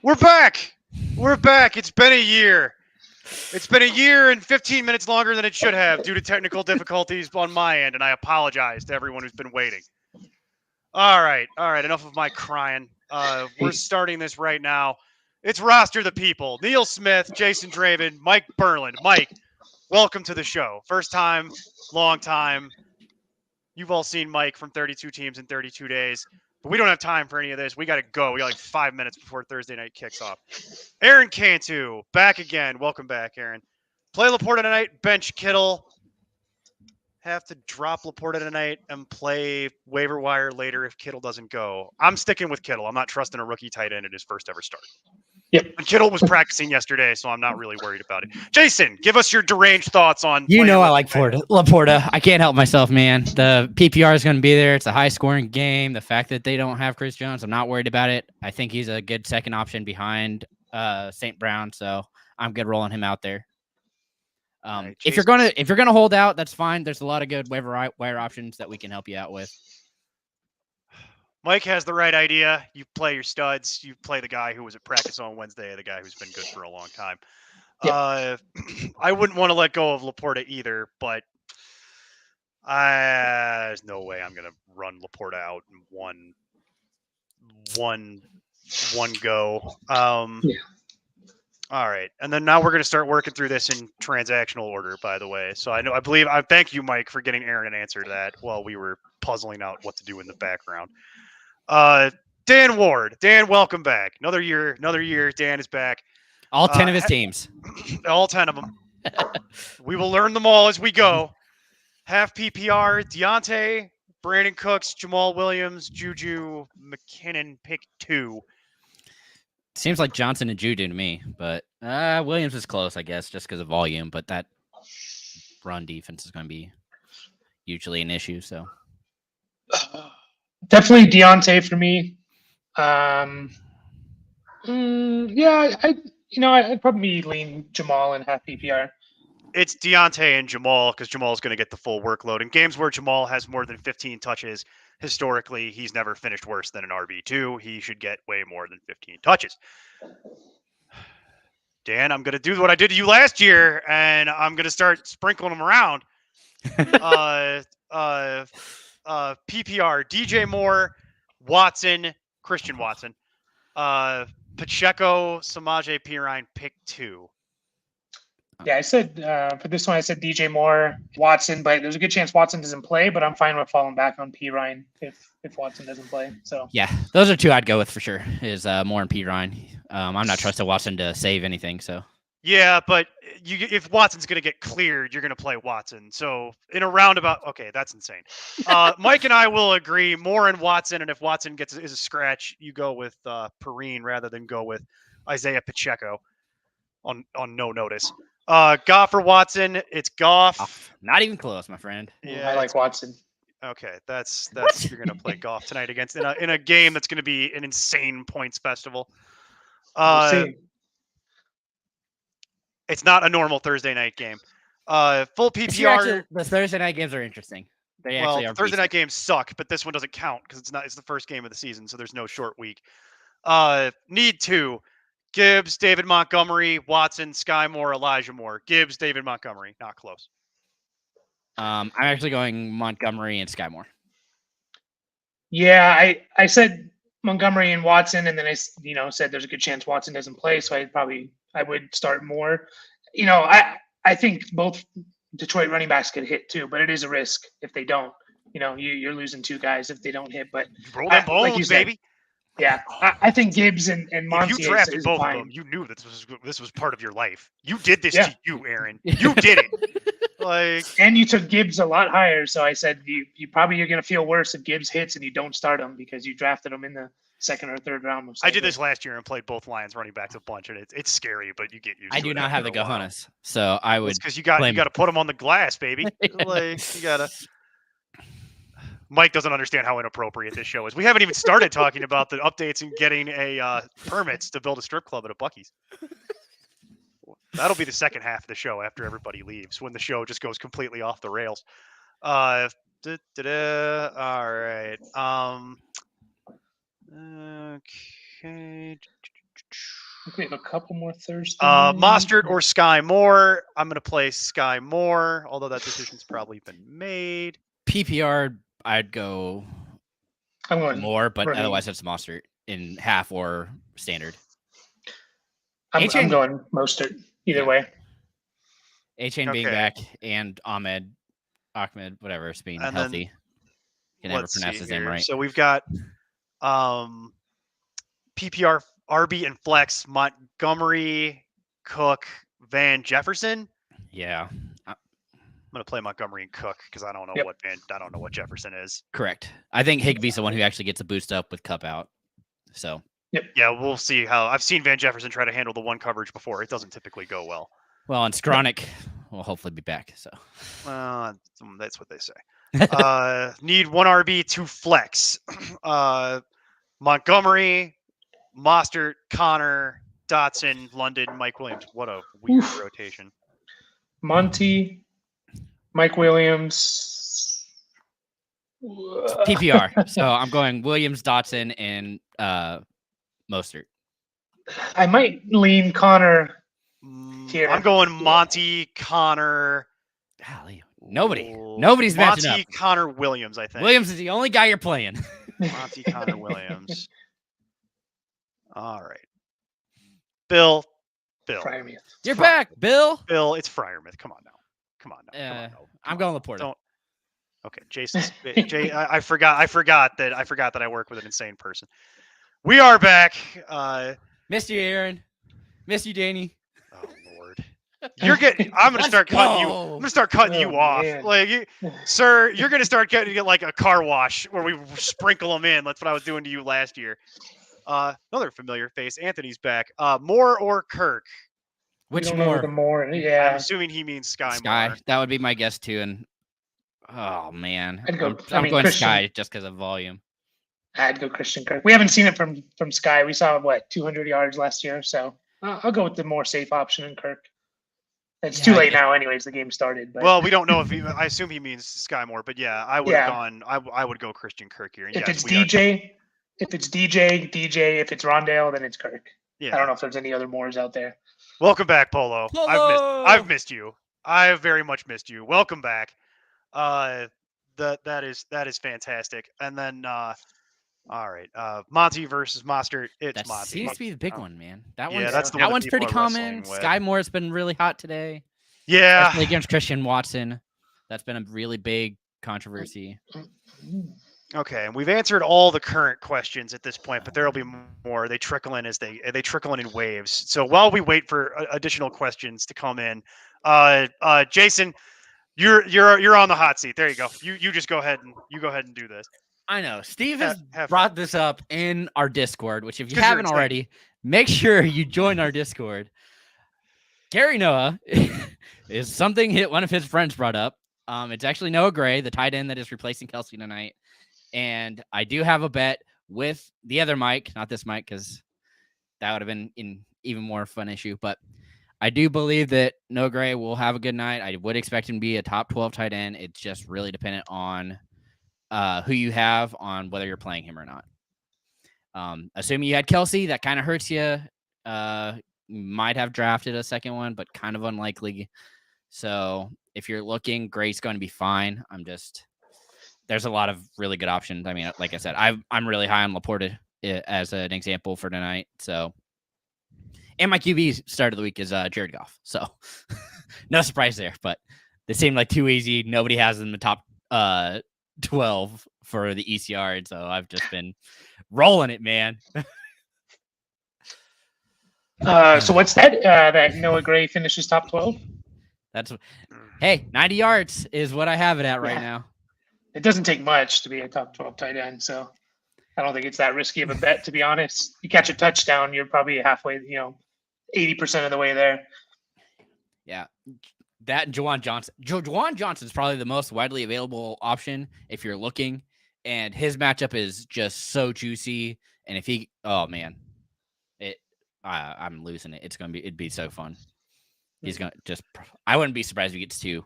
We're back. We're back. It's been a year. It's been a year and 15 minutes longer than it should have due to technical difficulties on my end, and I apologize to everyone who's been waiting. All right. All right. Enough of my crying. We're starting this right now. It's Roster the People. Neil Smith, Jason Draven, Mike Berland. Mike, welcome to the show. First time, long time. You've all seen Mike from 32 teams in 32 days, but we don't have time for any of this. We got to go. We got like 5 minutes before Thursday night kicks off. Aaron Cantu, back again. Welcome back, Aaron. Play Laporta tonight, bench Kittle. Have to drop Laporta tonight and play waiver wire later if Kittle doesn't go. I'm sticking with Kittle. I'm not trusting a rookie tight end in his first ever start. Yep. And Kittle was practicing yesterday, so I'm not really worried about it. Jason, give us your deranged thoughts on. You know I like Laporta. I can't help myself, man. The PPR is going to be there. It's a high-scoring game. The fact that they don't have Chris Jones, I'm not worried about it. I think he's a good second option behind St. Brown, so I'm good rolling him out there. Right, if you're gonna hold out, that's fine. There's a lot of good wire options that we can help you out with. Mike has the right idea. You play your studs. You play the guy who was at practice on Wednesday, the guy who's been good for a long time. Yep. I wouldn't want to let go of Laporta either, but there's no way I'm going to run Laporta out in one go. All right, and then now we're going to start working through this in transactional order. By the way, so I thank you, Mike, for getting Aaron an answer to that while we were puzzling out what to do in the background. Dan Ward. Dan, welcome back. Another year. Dan is back. All 10 of his teams. All 10 of them. We will learn them all as we go. Half PPR, Deontay, Brandon Cooks, Jamal Williams, Juju, McKinnon, pick 2. Seems like Johnson and Juju to me, but Williams is close, I guess, just because of volume, but that run defense is going to be usually an issue, so. Definitely Deontay for me. I'd probably lean Jamal in half PPR. It's Deontay and Jamal because Jamal's going to get the full workload. In games where Jamal has more than 15 touches, historically, he's never finished worse than an RB2. He should get way more than 15 touches. Dan, I'm going to do what I did to you last year, and I'm going to start sprinkling them around. PPR, DJ Moore, Watson, Christian Watson, Pacheco, Samaje Perine, pick 2. Yeah, I said for this one, I said DJ Moore, Watson, but there's a good chance Watson doesn't play, but I'm fine with falling back on Perine if Watson doesn't play. So yeah, those are 2 I'd go with for sure, is Moore and Perine. I'm not trusting Watson to save anything, so. Yeah, but if Watson's going to get cleared, you're going to play Watson. So in a roundabout, okay, that's insane. Mike and I will agree Moore and Watson, and if Watson is a scratch, you go with Perine rather than go with Isaiah Pacheco on no notice. Goff or Watson, it's Goff. Not even close, my friend. Yeah, I like Watson. Okay, that's you're going to play Goff tonight against in a game that's going to be an insane points festival. It's not a normal Thursday night game. Full PPR. The Thursday night games are interesting. Thursday night games suck, but this one doesn't count because it's the first game of the season, so there's no short week. Need 2. Gibbs, David Montgomery, Watson, Sky Moore, Elijah Moore. Gibbs, David Montgomery. Not close. I'm actually going Montgomery and Sky Moore. Yeah, I said Montgomery and Watson, and then I said there's a good chance Watson doesn't play, so I would start Moore. I think both Detroit running backs could hit too, but it is a risk if they don't. You're losing 2 guys if they don't hit. But roll them bones, like baby. Yeah, I think Gibbs and Monty. If you drafted both of them, you knew this was part of your life. You did this to you, Aaron. You did it. And you took Gibbs a lot higher, so I said you probably are going to feel worse if Gibbs hits and you don't start him because you drafted him in the second or third round. I did this last year and played both Lions running backs a bunch, and it's scary, but you get used to it. I do not have the Gohannes, so I would. Because you got to put them on the glass, baby. You gotta. Mike doesn't understand how inappropriate this show is. We haven't even started talking about the updates and getting permits to build a strip club at a Buc-ee's. That'll be the second half of the show after everybody leaves, when the show just goes completely off the rails. All right. Okay. think we have a couple more Thursday. Mostert or Sky Moore. I'm gonna play Sky Moore, although that decision's probably been made. PPR, I'd go I'm going more, but Raheem. otherwise it's Mostert in half or standard. I'm A-Chain- going Mostert either Yeah. way. A-Chain being Okay. back and Ahmed, whatever, is being And then healthy. Can never Let's pronounce see his name here. right. So we've got PPR, RB, and Flex, Montgomery, Cook, Van Jefferson. Yeah, I'm gonna play Montgomery and Cook because I don't know Yep. I don't know what Jefferson is. correct. I think Higbee's the one who actually gets a boost up with Cup out. So Yeah, we'll see how. I've seen Van Jefferson try to handle the one coverage before. It doesn't typically go well. well, and Skronik will hopefully be back. So That's what they say. Need one RB, two flex. Montgomery, Mostert, Connor, Dotson, London, Mike Williams. What a weird Oof. rotation. Monty, Mike Williams. PPR. So I'm going Williams, Dotson, and Mostert. I might lean Connor. Here. I'm going Monty, Connor. Golly, nobody's Monty, matching up. Connor, Williams. I think Williams is the only guy you're playing. Monty, Connor, Williams. All right, Bill. Fryermuth. You're Fry- back, Bill. Bill, it's Fryermuth. Come on now. Come on now. I'm Come going on. Laporta. Don't- Okay, Jason's. I forgot that I work with an insane person. We are back. Missed you, Aaron. Missed you, Danny. Oh Lord, you're getting. I'm gonna Let's start cutting you. go. I'm gonna start cutting you Oh, off. man. Like, sir, you're gonna start getting like a car wash where we sprinkle them in. That's what I was doing to you last year. Another familiar face. Anthony's back. Moore or Kirk? We Which don't know the more? more? I'm Yeah. assuming he means Sky. Sky. Moore. That would be my guess too. And oh man, I'd go- I'm going Christian. Sky just because of volume. I'd go Christian Kirk. We haven't seen it from Sky. We saw 200 yards last year, so I'll go with the more safe option in Kirk. It's Yeah, too I late get- now, anyways. The game started. But Well, we don't know if he. I assume he means Sky Moore, but yeah, I would have Yeah. gone. I would go Christian Kirk here. And if yes, it's we are- DJ, if it's DJ, if it's Rondale, then it's Kirk. yeah. I don't know if there's any other Moores out there. Welcome back, Polo. Polo! I've missed you. I have very much missed you. Welcome back. That is fantastic. And then all right, Monty versus Mostert. It's That Monty. seems to be the big one, man. That Yeah, one's, that's the that one that one's pretty people are wrestling common. with. Sky Moore's been really hot today, Yeah. especially against Christian Watson. That's been a really big controversy. Okay, and we've answered all the current questions at this point, but there'll be more. They trickle in as they trickle in waves. So while we wait for additional questions to come in, Jason, you're on the hot seat. There you go. You just go ahead and do this. I know. Steve Ha- has have brought this up in our Discord, which if you 'Cause you're haven't insane. already, make sure you join our Discord. Gary Noah is something one of his friends brought up. It's actually Noah Gray, the tight end that is replacing Kelsey tonight. And I do have a bet with the other Mike, not this Mike, because that would have been an even more fun issue. But I do believe that Noah Gray will have a good night. I would expect him to be a top 12 tight end. It's just really dependent on who you have on whether you're playing him or not. Assuming you had Kelsey, that kind of hurts you. Might have drafted a second one, but kind of unlikely. So if you're looking, Gray's going to be fine. There's a lot of really good options. I mean, like I said, I'm really high on Laporta as an example for tonight. So, and my QB start of the week is Jared Goff. So no surprise there, but they seem like too easy. Nobody has in the top 12 for the ECR. And so I've just been rolling it, man. So what's that? That Noah Gray finishes top 12? That's hey, 90 yards is what I have it at right Yeah. now. It doesn't take much to be a top 12 tight end, so I don't think it's that risky of a bet, to be honest. You catch a touchdown, you're probably halfway, 80% of the way there. Yeah. That and Juwan Johnson. Juwan Johnson is probably the most widely available option if you're looking, and his matchup is just so juicy. And if he, oh man, I'm losing it. It'd be so fun. He's gonna I wouldn't be surprised if he gets 2.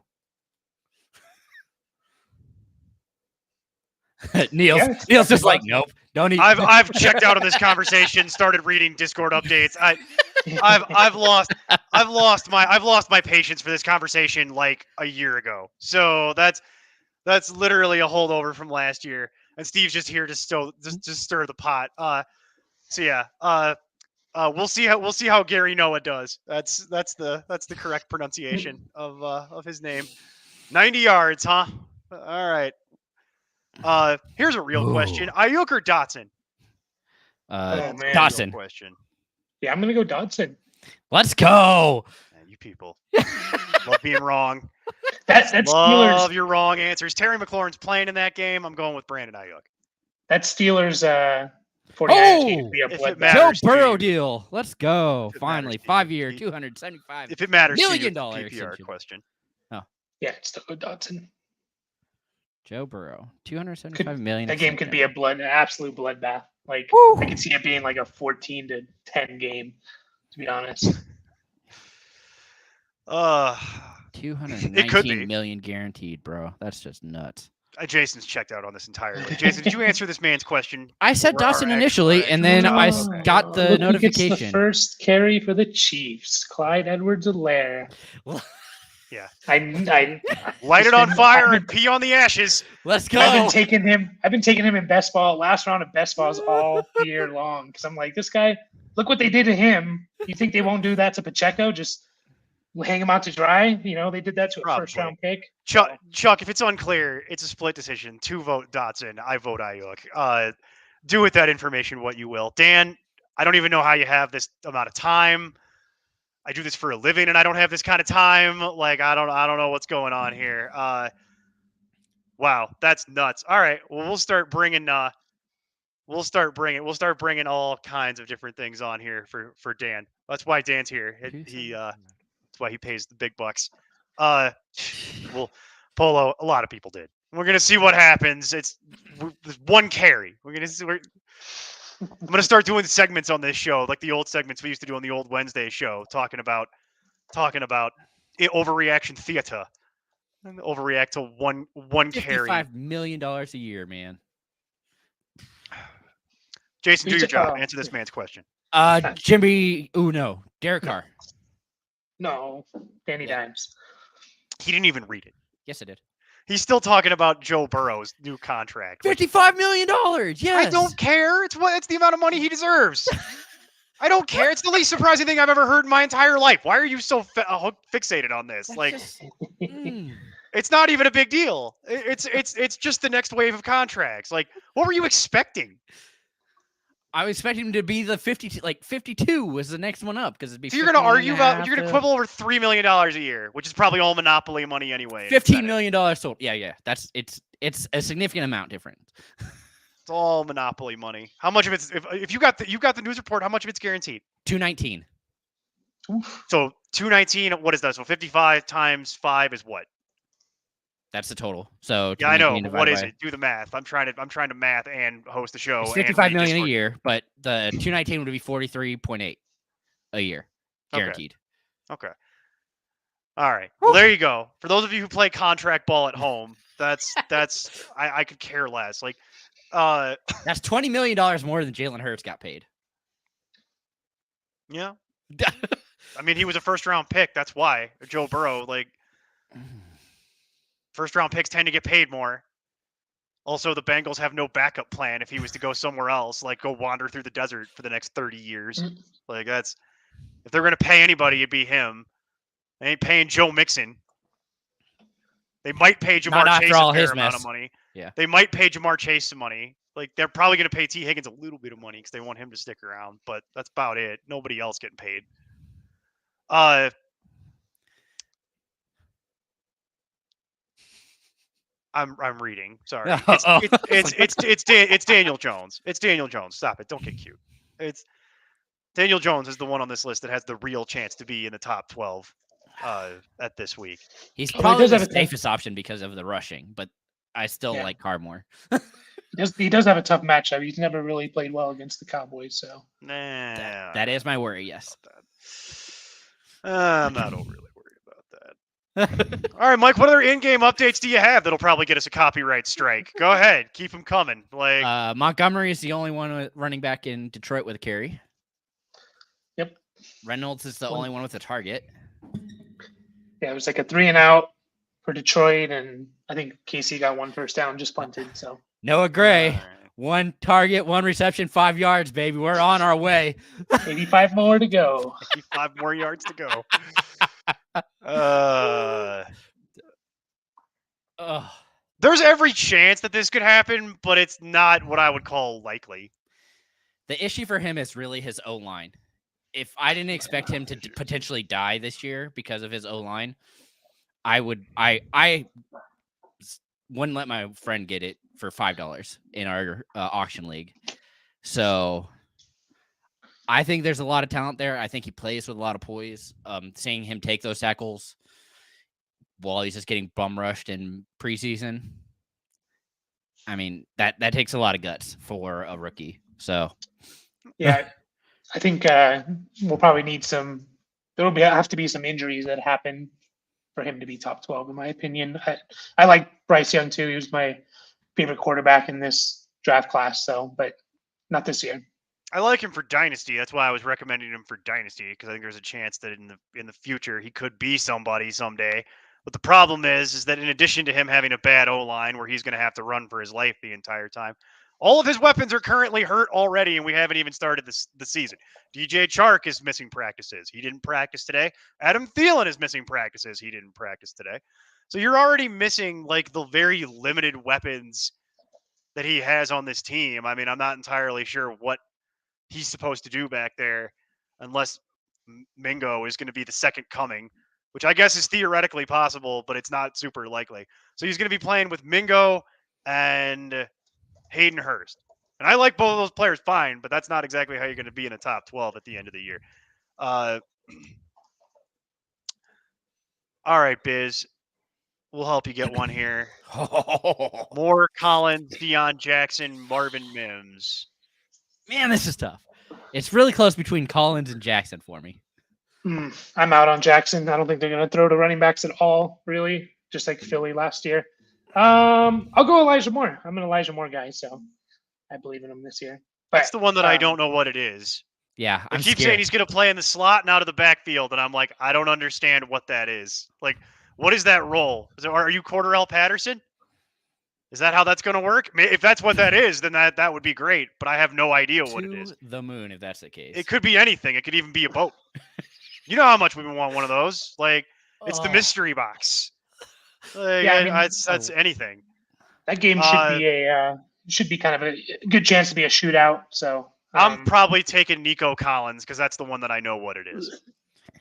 Neil's Yeah, it's Neil's just Dustin like, nope, don't even. I've checked out of this conversation. Started reading Discord updates. I've lost my patience for this conversation like a year ago. So that's literally a holdover from last year. And Steve's just here to stir the pot. So yeah. We'll see how Gary Noah does. That's the correct pronunciation of his name. 90 yards, huh? All right. Here's a real question: Ooh. Ayuk or Dotson? Oh, That's man. a real Dotson. question. Yeah, I'm gonna go Dodson. Let's go. Man, you people love being wrong. That's Love Steelers. your wrong answers. Terry McLaurin's playing in that game. I'm going with Brandon Ayuk. That Steelers 49ers game would be a If it bloodbath. matters Joe to Burrow you. deal. Let's go. If it Finally, matters to you. 5-year, $275 If it matters to you, million it's a dollar PPR extension. question. Yeah, still go Dodson. Joe Burrow, $275 million. That game could be an absolute bloodbath. Like Woo. I could see it being like a 14-10 game. To be honest, It could be. $219 million guaranteed, bro. That's just nuts. Jason's checked out on this entirely. Jason, did you answer this man's question? I said Or Dawson our initially, expert? and then I Oh, got the Look who gets notification. the first carry for the Chiefs, Clyde Edwards-Helaire. Yeah. I Light it Just on been- fire I've and pee on the ashes. Let's I've been go. taking him. I've been taking him in best ball, last round of best balls all year long. Because I'm like, this guy. Look what they did to him. You think they won't do that to Pacheco? Just hang him out to dry. You know, they did that to a Probably. first round pick. Chuck, if it's unclear, it's a split decision. 2 vote Dotson. I vote Ayuk. Do with that information what you will. Dan, I don't even know how you have this amount of time. I do this for a living, and I don't have this kind of time. Like I don't know what's going on here. Wow, that's nuts. All right, well we'll start bringing all kinds of different things on here for Dan. That's why Dan's here. That's why he pays the big bucks. Well, Polo, a lot of people did. We're gonna see what happens. There's one carry. I'm gonna start doing segments on this show, like the old segments we used to do on the old Wednesday show, talking about overreaction theater, and overreact to one carry. $55 million a year, man. Jason, do your job. Oh. Answer this man's question. Jimmy Uno, Derek Carr. No, Danny Yeah. Dimes. He didn't even read it. Yes, I did. He's still talking about Joe Burrow's new contract. Like, $55 million. Yes. I don't care. It's the amount of money he deserves. I don't care. It's the least surprising thing I've ever heard in my entire life. Why are you so fixated on this? That's Like, just- mm. it's not even a big deal. It's just the next wave of contracts. Like, what were you expecting? I was expecting him to be the 52 was the next one up because it'd be. So you're gonna 51 argue and a about half you're gonna to quibble over $3 million a year, which is probably all monopoly money anyway. $15 million total. Yeah. It's a significant amount difference. It's all monopoly money. How much of it's if you got the news report? How much of it's guaranteed? 219. So 219. What is that? So 55 times 5 is what? That's the total. So Yeah, I know. 219 But what is divided it? Do the math. I'm trying to math and host the show. by- It's and 55 read million a Discord. year, but the 219 would be 43.8 a year, Okay. guaranteed. Okay. All right. Well, there you go. For those of you who play contract ball at home, that's I could care less. Like, That's $20 million more than Jalen Hurts got paid. yeah. I mean, he was a first round pick. That's why Joe Burrow, like, first round picks tend to get paid more. Also, the Bengals have no backup plan if he was to go somewhere else, like go wander through the desert for the next 30 years. Like, that's if they're going to pay anybody, it'd be him. They ain't paying Joe Mixon. They might pay Jamar Not after Chase all a fair his amount mess. of money. Yeah. They might pay Jamar Chase some money. Like, they're probably going to pay T. Higgins a little bit of money because they want him to stick around, but that's about it. Nobody else getting paid. I'm reading. Sorry. It's Daniel Jones. It's Daniel Jones. Stop it. Don't get cute. It's Daniel Jones is the one on this list that has the real chance to be in the top 12 at this week. He's Oh, he probably does the have a- safest option because of the rushing, but I still Yeah. like Carr more. He does have a tough matchup. He's never really played well against the Cowboys, so Nah. That is my worry, yes. I'm not overly worried about that. All right, Mike. What other in-game updates do you have that'll probably get us a copyright strike? Go ahead, keep them coming. Like Montgomery is the only one running back in Detroit with a carry. Yep. Reynolds is the only one with a target. Yeah, it was like a 3-and-out for Detroit, and I think KC got 1 first down, just punted. So Noah Gray, all right. 1 target, 1 reception, 5 yards, baby. We're on our way. 85 more to go. 5 more yards to go. There's every chance that this could happen, but it's not what I would call likely. The issue for him is really his O-line. If I didn't expect him to potentially die this year because of his O-line, I wouldn't let my friend get it for $5 in our auction league. So I think there's a lot of talent there. I think he plays with a lot of poise. Seeing him take those tackles while he's just getting bum rushed in preseason, I mean, that takes a lot of guts for a rookie. So Yeah, I think we'll probably need some. There'll have to be some injuries that happen for him to be top 12, in my opinion. I like Bryce Young too. He was my favorite quarterback in this draft class. So, but not this year. I like him for Dynasty. That's why I was recommending him for Dynasty, because I think there's a chance that in the future he could be somebody someday. But the problem is that in addition to him having a bad O-line where he's going to have to run for his life the entire time, all of his weapons are currently hurt already, and we haven't even started the season. DJ Chark is missing practices. He didn't practice today. Adam Thielen is missing practices. He didn't practice today. So you're already missing like the very limited weapons that he has on this team. I mean, I'm not entirely sure what he's supposed to do back there unless Mingo is going to be the second coming, which I guess is theoretically possible, but it's not super likely. So he's going to be playing with Mingo and Hayden Hurst. And I like both of those players fine, but that's not exactly how you're going to be in the top 12 at the end of the year. All right, Biz. We'll help you get one here. More Collins, Deion Jackson, Marvin Mims. Man, this is tough. It's really close between Collins and Jackson for me. I'm out on Jackson. I don't think they're going to throw to running backs at all, really, just like Philly last year. I'll go Elijah Moore. I'm an Elijah Moore guy, so I believe in him this year. But, that's the one that I don't know what it is. Yeah, I keep saying he's going to play in the slot and out of the backfield, and I'm like, I don't understand what that is. Like, what is that role? Are you Cordarrelle Patterson? Is that how that's going to work? If that's what that is, then that would be great, but I have no idea what it is. The moon, if that's the case. It could be anything. It could even be a boat. You know how much we want one of those. Like, it's the mystery box. Like, Yeah, I mean, that's anything. that game should be kind of a good chance to be a shootout. So I'm probably taking Nico Collins because that's the one that I know what it is.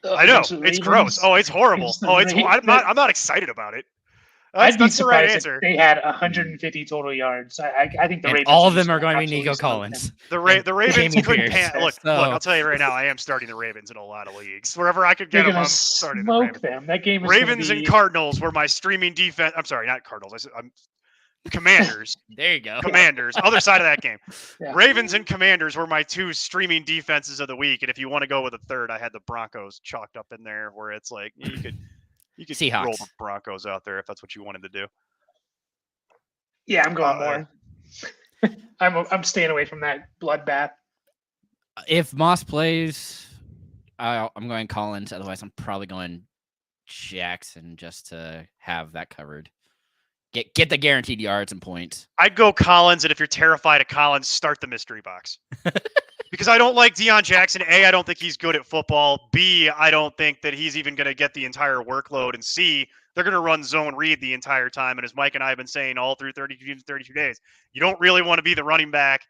I know against the it's Ravens. gross. Oh, it's horrible. Against the Oh, it's. Ravens. I'm not excited about it. I'd be That's the right surprised answer. if they had 150 total yards. I think the and Ravens all of are them just are going to be absolutely Nico smoke them. Collins. The Ravens Jamie couldn't Pierce. pan. Look, So- I'll tell you right now, I am starting the Ravens in a lot of leagues. Wherever I could get They're them, gonna I'm starting the smoke Ravens. them. That game is gonna Ravens be, and Cardinals were my streaming defense. I'm sorry, not Cardinals. I'm Commanders. There you go. Commanders. Other side of that game. Yeah. Ravens and Commanders were my 2 streaming defenses of the week. And if you want to go with a third, I had the Broncos chalked up in there, where it's like you could Seahawks. roll the Broncos out there if that's what you wanted to do. Yeah, I'm going more. I'm staying away from that bloodbath. If Moss plays, I'm going Collins. Otherwise, I'm probably going Jackson just to have that covered. Get the guaranteed yards and points. I'd go Collins, and if you're terrified of Collins, start the mystery box. Because I don't like Deion Jackson. A, I don't think he's good at football. B, I don't think that he's even going to get the entire workload. And C, they're going to run zone read the entire time. And as Mike and I have been saying all through 32 days, you don't really want to be the running back,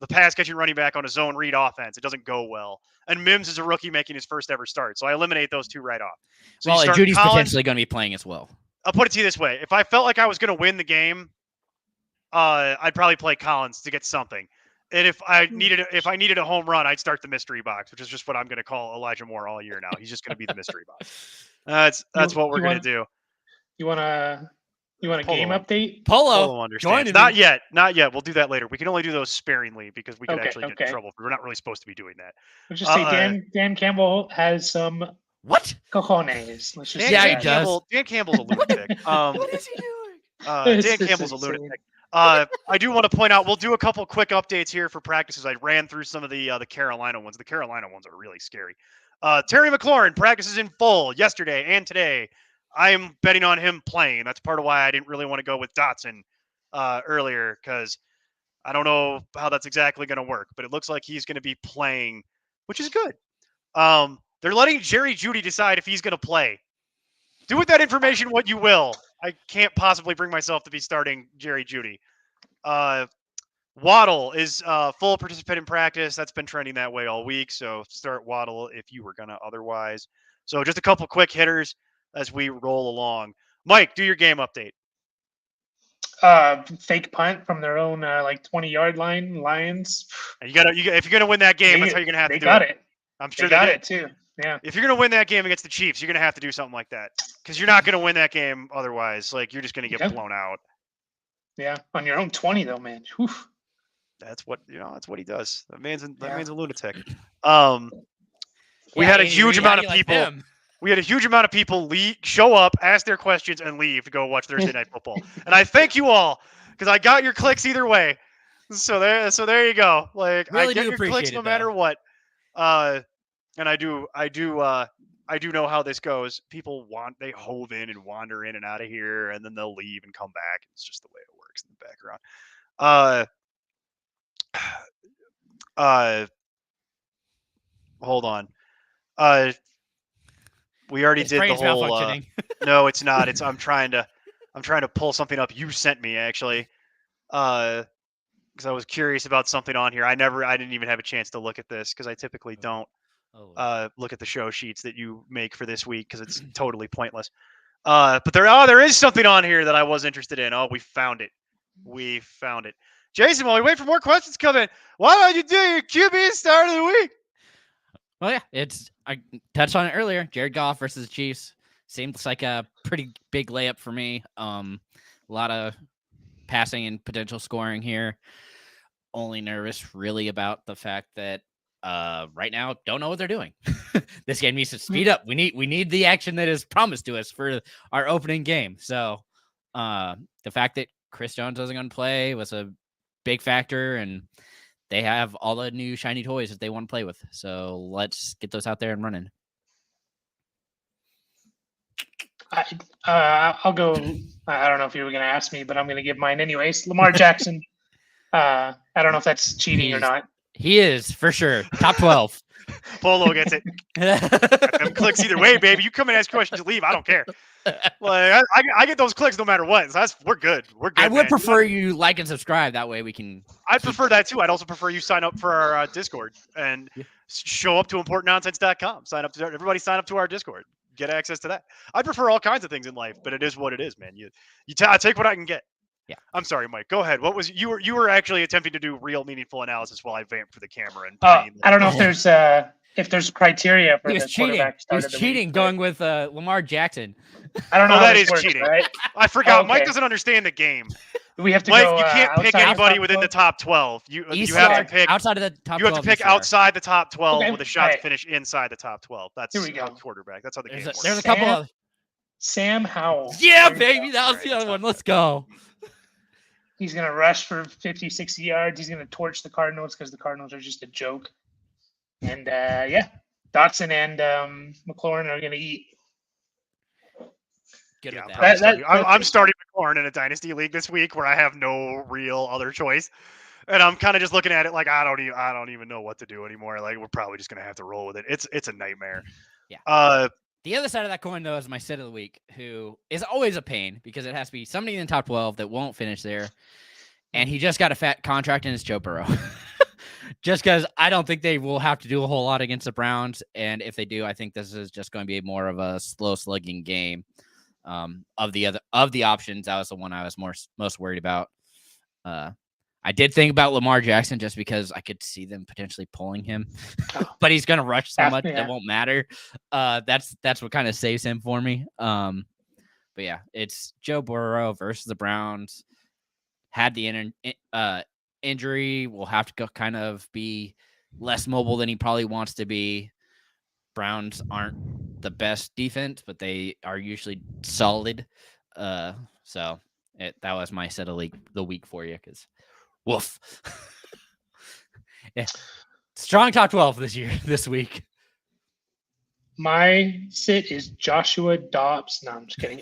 the pass catching running back on a zone read offense. It doesn't go well. And Mims is a rookie making his first ever start. So I eliminate those 2 right off. So you Well, and start Judy's Collins. potentially going to be playing as well. I'll put it to you this way. If I felt like I was going to win the game, I'd probably play Collins to get something. And if I needed a home run, I'd start the mystery box, which is just what I'm going to call Elijah Moore all year now. He's just going to be the mystery box. That's what we're going to do. You want a game Polo. update? Polo, Polo join understands. me. Not yet. We'll do that later. We can only do those sparingly because we could Okay, actually get in trouble. We're not really supposed to be doing that. Let's just say Dan Campbell has some What? Cojones. Let's just Dan, say Yeah, he that. does. Dan Campbell's a lunatic. What is he doing? It's Dan just Campbell's a insane. lunatic. I do want to point out, we'll do a couple quick updates here for practices. I ran through some of the Carolina ones. The Carolina ones are really scary. Terry McLaurin practices in full yesterday and today. I am betting on him playing. That's part of why I didn't really want to go with Dotson earlier, because I don't know how that's exactly going to work, but it looks like he's going to be playing, which is good. They're letting Jerry Jeudy decide if he's going to play. Do with that information what you will. I can't possibly bring myself to be starting Jerry Jeudy. Waddle is full participant in practice. That's been trending that way all week. So start Waddle if you were going to otherwise. So just a couple quick hitters as we roll along. Mike, do your game update. Fake punt from their own 20-yard line. Lions. And if you're gonna win that game, that's how you're gonna have to They do got it. it. I'm sure They got did. it too. Yeah. If you're gonna win that game against the Chiefs, you're gonna have to do something like that, because you're not gonna win that game otherwise. Like, you're just gonna get Yeah. blown out. Yeah. On your own 20 though, man. Whew. That's what he does. That man's Yeah. a lunatic. We had a huge amount of people. We had a huge amount of people show up, ask their questions, and leave to go watch Thursday Night Football. And I thank you all, because I got your clicks either way. So there you go. Like, Really I get do your clicks appreciate no it, matter though. what. And I do know how this goes. People they hove in and wander in and out of here, and then they'll leave and come back. It's just the way it works in the background. Hold on. We already His did the brain's whole. malfunctioning. No, it's not. I'm trying to pull something up you sent me, actually, because I was curious about something on here. I didn't even have a chance to look at this, because I typically don't look at the show sheets that you make for this week, because it's totally pointless. But there is something on here that I was interested in. Oh, we found it. Jason, while we wait for more questions to come in, why don't you do your QB start of the week? Well, yeah, I touched on it earlier. Jared Goff versus the Chiefs seems like a pretty big layup for me. A lot of passing and potential scoring here. Only nervous really about the fact that right now don't know what they're doing. This game needs to speed up. We need the action that is promised to us for our opening game. So the fact that Chris Jones wasn't going to play was a big factor, and they have all the new shiny toys that they want to play with. So let's get those out there and running. I'll go. I don't know if you were going to ask me, but I'm going to give mine anyways. Lamar Jackson. I don't know if that's cheating or not. He is, for sure. Top 12. Polo gets it. Them clicks either way, baby. You come and ask questions, you leave. I don't care. Like, I get those clicks no matter what. So we're good. We're good. I would prefer you like and subscribe. That way we can. I'd prefer that too. I'd also prefer you sign up for our Discord and show up to importantnonsense.com. Everybody sign up to our Discord. Get access to that. I prefer all kinds of things in life, but it is what it is, man. I take what I can get. Yeah. I'm sorry, Mike. Go ahead. What was you were actually attempting to do real meaningful analysis while I vamped for the camera and. I don't know if there's criteria for He was the cheating. quarterback. He was cheating, going with Lamar Jackson. I don't know. Oh, how that this is works, cheating. Right? I forgot. Okay. Mike doesn't understand the game. We have to Mike, go. you can't pick outside anybody top within the 12? top 12. You East have star, to pick. outside of the top. You have to 12 pick East star. outside the top 12 Okay. with a shot to Alright. finish inside the top 12. That's Here we go. quarterback. That's how the game There's works. a couple of. Sam Howell. Yeah, There you baby, go. that was the other one. Let's go. He's going to rush for 50, 60 yards. He's going to torch the Cardinals because the Cardinals are just a joke. And Dotson and McLaurin are going to eat. Good Yeah, with I'm, that. probably starting, I'm starting McLaurin in a dynasty league this week where I have no real other choice, and I'm kind of just looking at it like I don't even know what to do anymore. Like, we're probably just gonna have to roll with it. It's a nightmare. Yeah. The other side of that coin, though, is my sit of the week, who is always a pain because it has to be somebody in the top 12 that won't finish there. And he just got a fat contract, and it's Joe Burrow. Just because I don't think they will have to do a whole lot against the Browns. And if they do, I think this is just going to be more of a slow slugging game. Of the options, that was the one I was most worried about. I did think about Lamar Jackson just because I could see them potentially pulling him, but he's going to rush so much it won't matter. That's what kind of saves him for me. But yeah, it's Joe Burrow versus the Browns. Had the injury, will have to kind of be less mobile than he probably wants to be. Browns aren't the best defense, but they are usually solid. So that was my set of the week for you, because woof. Yeah. Strong top 12 this week. My sit is Joshua Dobbs. No, I'm just kidding.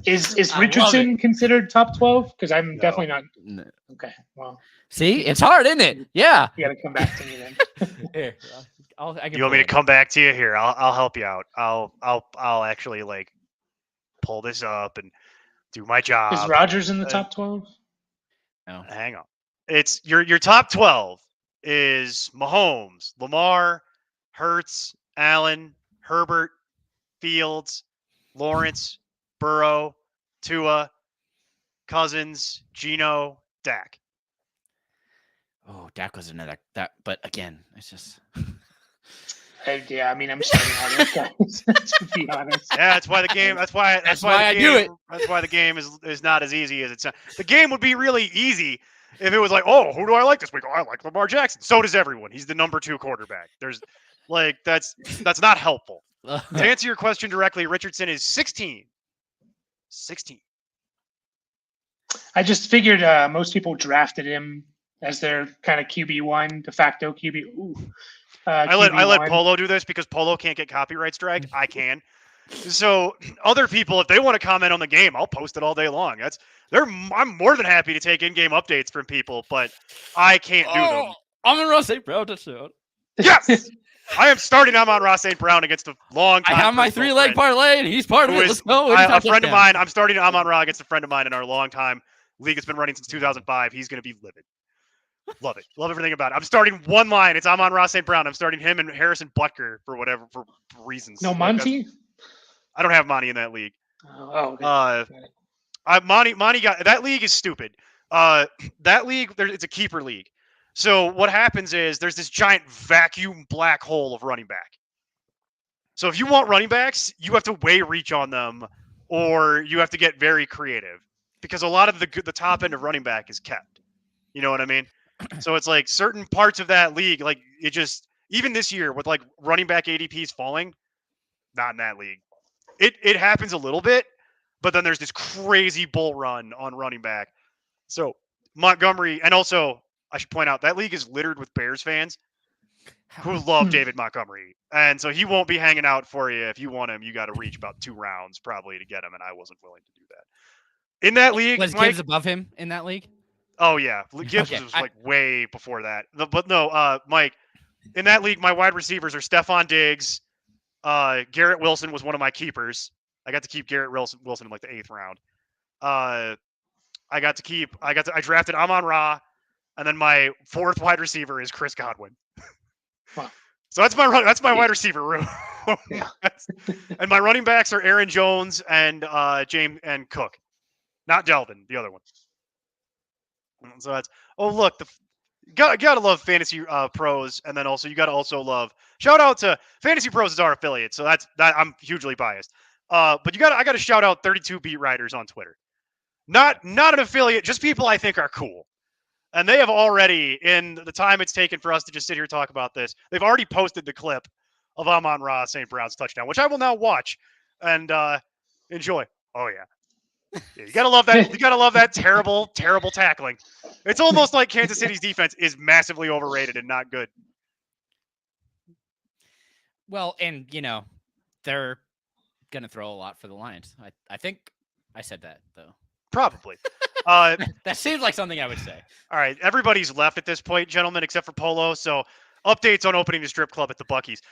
Is I love Richardson considered top 12? Because I'm No. definitely not. No. Okay, well, See, it's hard, isn't it? Yeah. you got to come back to me then. Here, I can You want me to pull it. come back to you here? I'll help you out. I'll actually like pull this up and do my job. Is Rodgers in the top 12? No. Hang on. It's your top 12 is Mahomes, Lamar, Hurts, Allen, Herbert, Fields, Lawrence, Burrow, Tua, Cousins, Geno, Dak. Oh, Dak was another that, but again, it's just Yeah, I mean, I'm starting all those guys, to be honest. Yeah, that's why the game. That's why why I do it. That's why the game is not as easy as it sounds. The game would be really easy if it was like, oh, who do I like this week? Oh, I like Lamar Jackson. So does everyone. He's the number 2 quarterback. There's like that's not helpful. To answer your question directly, Richardson is 16. 16. I just figured most people drafted him as their kind of QB1, de facto QB. Ooh, I let QB1. Polo do this because Polo can't get copyright strike. I can. So other people, if they want to comment on the game, I'll post it all day long. I'm more than happy to take in-game updates from people, but I can't do them. I'm in Ross St. Brown touchdown. Yes, I am starting Amon-Ra St. Brown against a long I time. have my personal 3-leg friend parlay, and he's part of who it. is Let's go. a friend of mine. I'm starting Amon-Ra against a friend of mine in our long time league. It's been running since 2005. He's going to be livid. Love it. Love everything about it. I'm starting one line. It's Amon-Ra St. Brown. I'm starting him and Harrison Butker for reasons. No Like, Monty? I don't have Monty in that league. Oh, okay. Monty got that league is stupid. That league, it's a keeper league. So what happens is there's this giant vacuum black hole of running back. So if you want running backs, you have to way reach on them, or you have to get very creative, because a lot of the top end of running back is kept. You know what I mean? So it's like certain parts of that league, like it just, even this year with like running back ADPs falling, not in that league. It happens a little bit, but then there's this crazy bull run on running back. So Montgomery, and also I should point out that league is littered with Bears fans who love David Montgomery, and so he won't be hanging out for you. If you want him, you got to reach about 2 rounds probably to get him, and I wasn't willing to do that. In that league, Was Mike, Gibbs above him in that league? oh yeah, Gibbs Okay, was like way before that. But no, Mike, in that league, my wide receivers are Stephon Diggs. Garrett Wilson was one of my keepers. I got to keep Garrett Wilson in like the 8th round. I drafted Amon-Ra, and then my 4th wide receiver is Chris Godwin. Wow. So that's my wide receiver room. Yeah. And my running backs are Aaron Jones and James and Cook, not Delvin, the other one. So that's look, gotta love Fantasy Pros, and then also you gotta also love, shout out to Fantasy Pros is our affiliate, so that I'm hugely biased. But I gotta shout out 32 Beat Writers on Twitter. Not an affiliate, just people I think are cool. And they have already, in the time it's taken for us to just sit here and talk about this, they've already posted the clip of Amon-Ra St. Brown's touchdown, which I will now watch and enjoy. Oh yeah. Yeah, you gotta love that. You gotta love that terrible, terrible tackling. It's almost like Kansas City's defense is massively overrated and not good. Well, and they're gonna throw a lot for the Lions. I think I said that though. Probably. That seems like something I would say. All right, everybody's left at this point, gentlemen, except for Polo. So updates on opening the strip club at the Buc-ee's.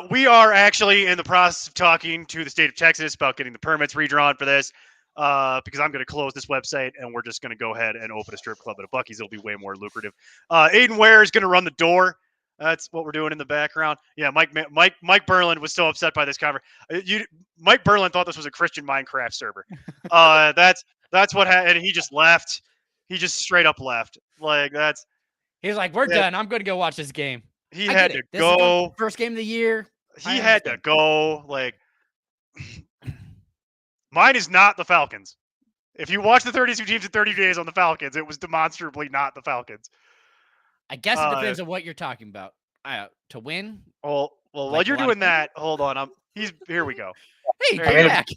We are actually in the process of talking to the state of Texas about getting the permits redrawn for this. Because I'm going to close this website and we're just going to go ahead and open a strip club at a Buc-ee's. It'll be way more lucrative. Aiden Ware is going to run the door. That's what we're doing in the background. Yeah, Mike Berlin was so upset by this cover. Mike Berlin thought this was a Christian Minecraft server. That's what happened. And he just left. He just straight up left. Like that's. He's like, we're done. I'm going to go watch this game. He had to go. First game of the year. He had to go. Like. Mine is not the Falcons. If you watch the 32 teams in 30 days on the Falcons, it was demonstrably not the Falcons. I guess it depends on what you're talking about. To win? Well, Well, while Like a you're lot of doing that, hold on. Here we go. Hey, There come you go. back.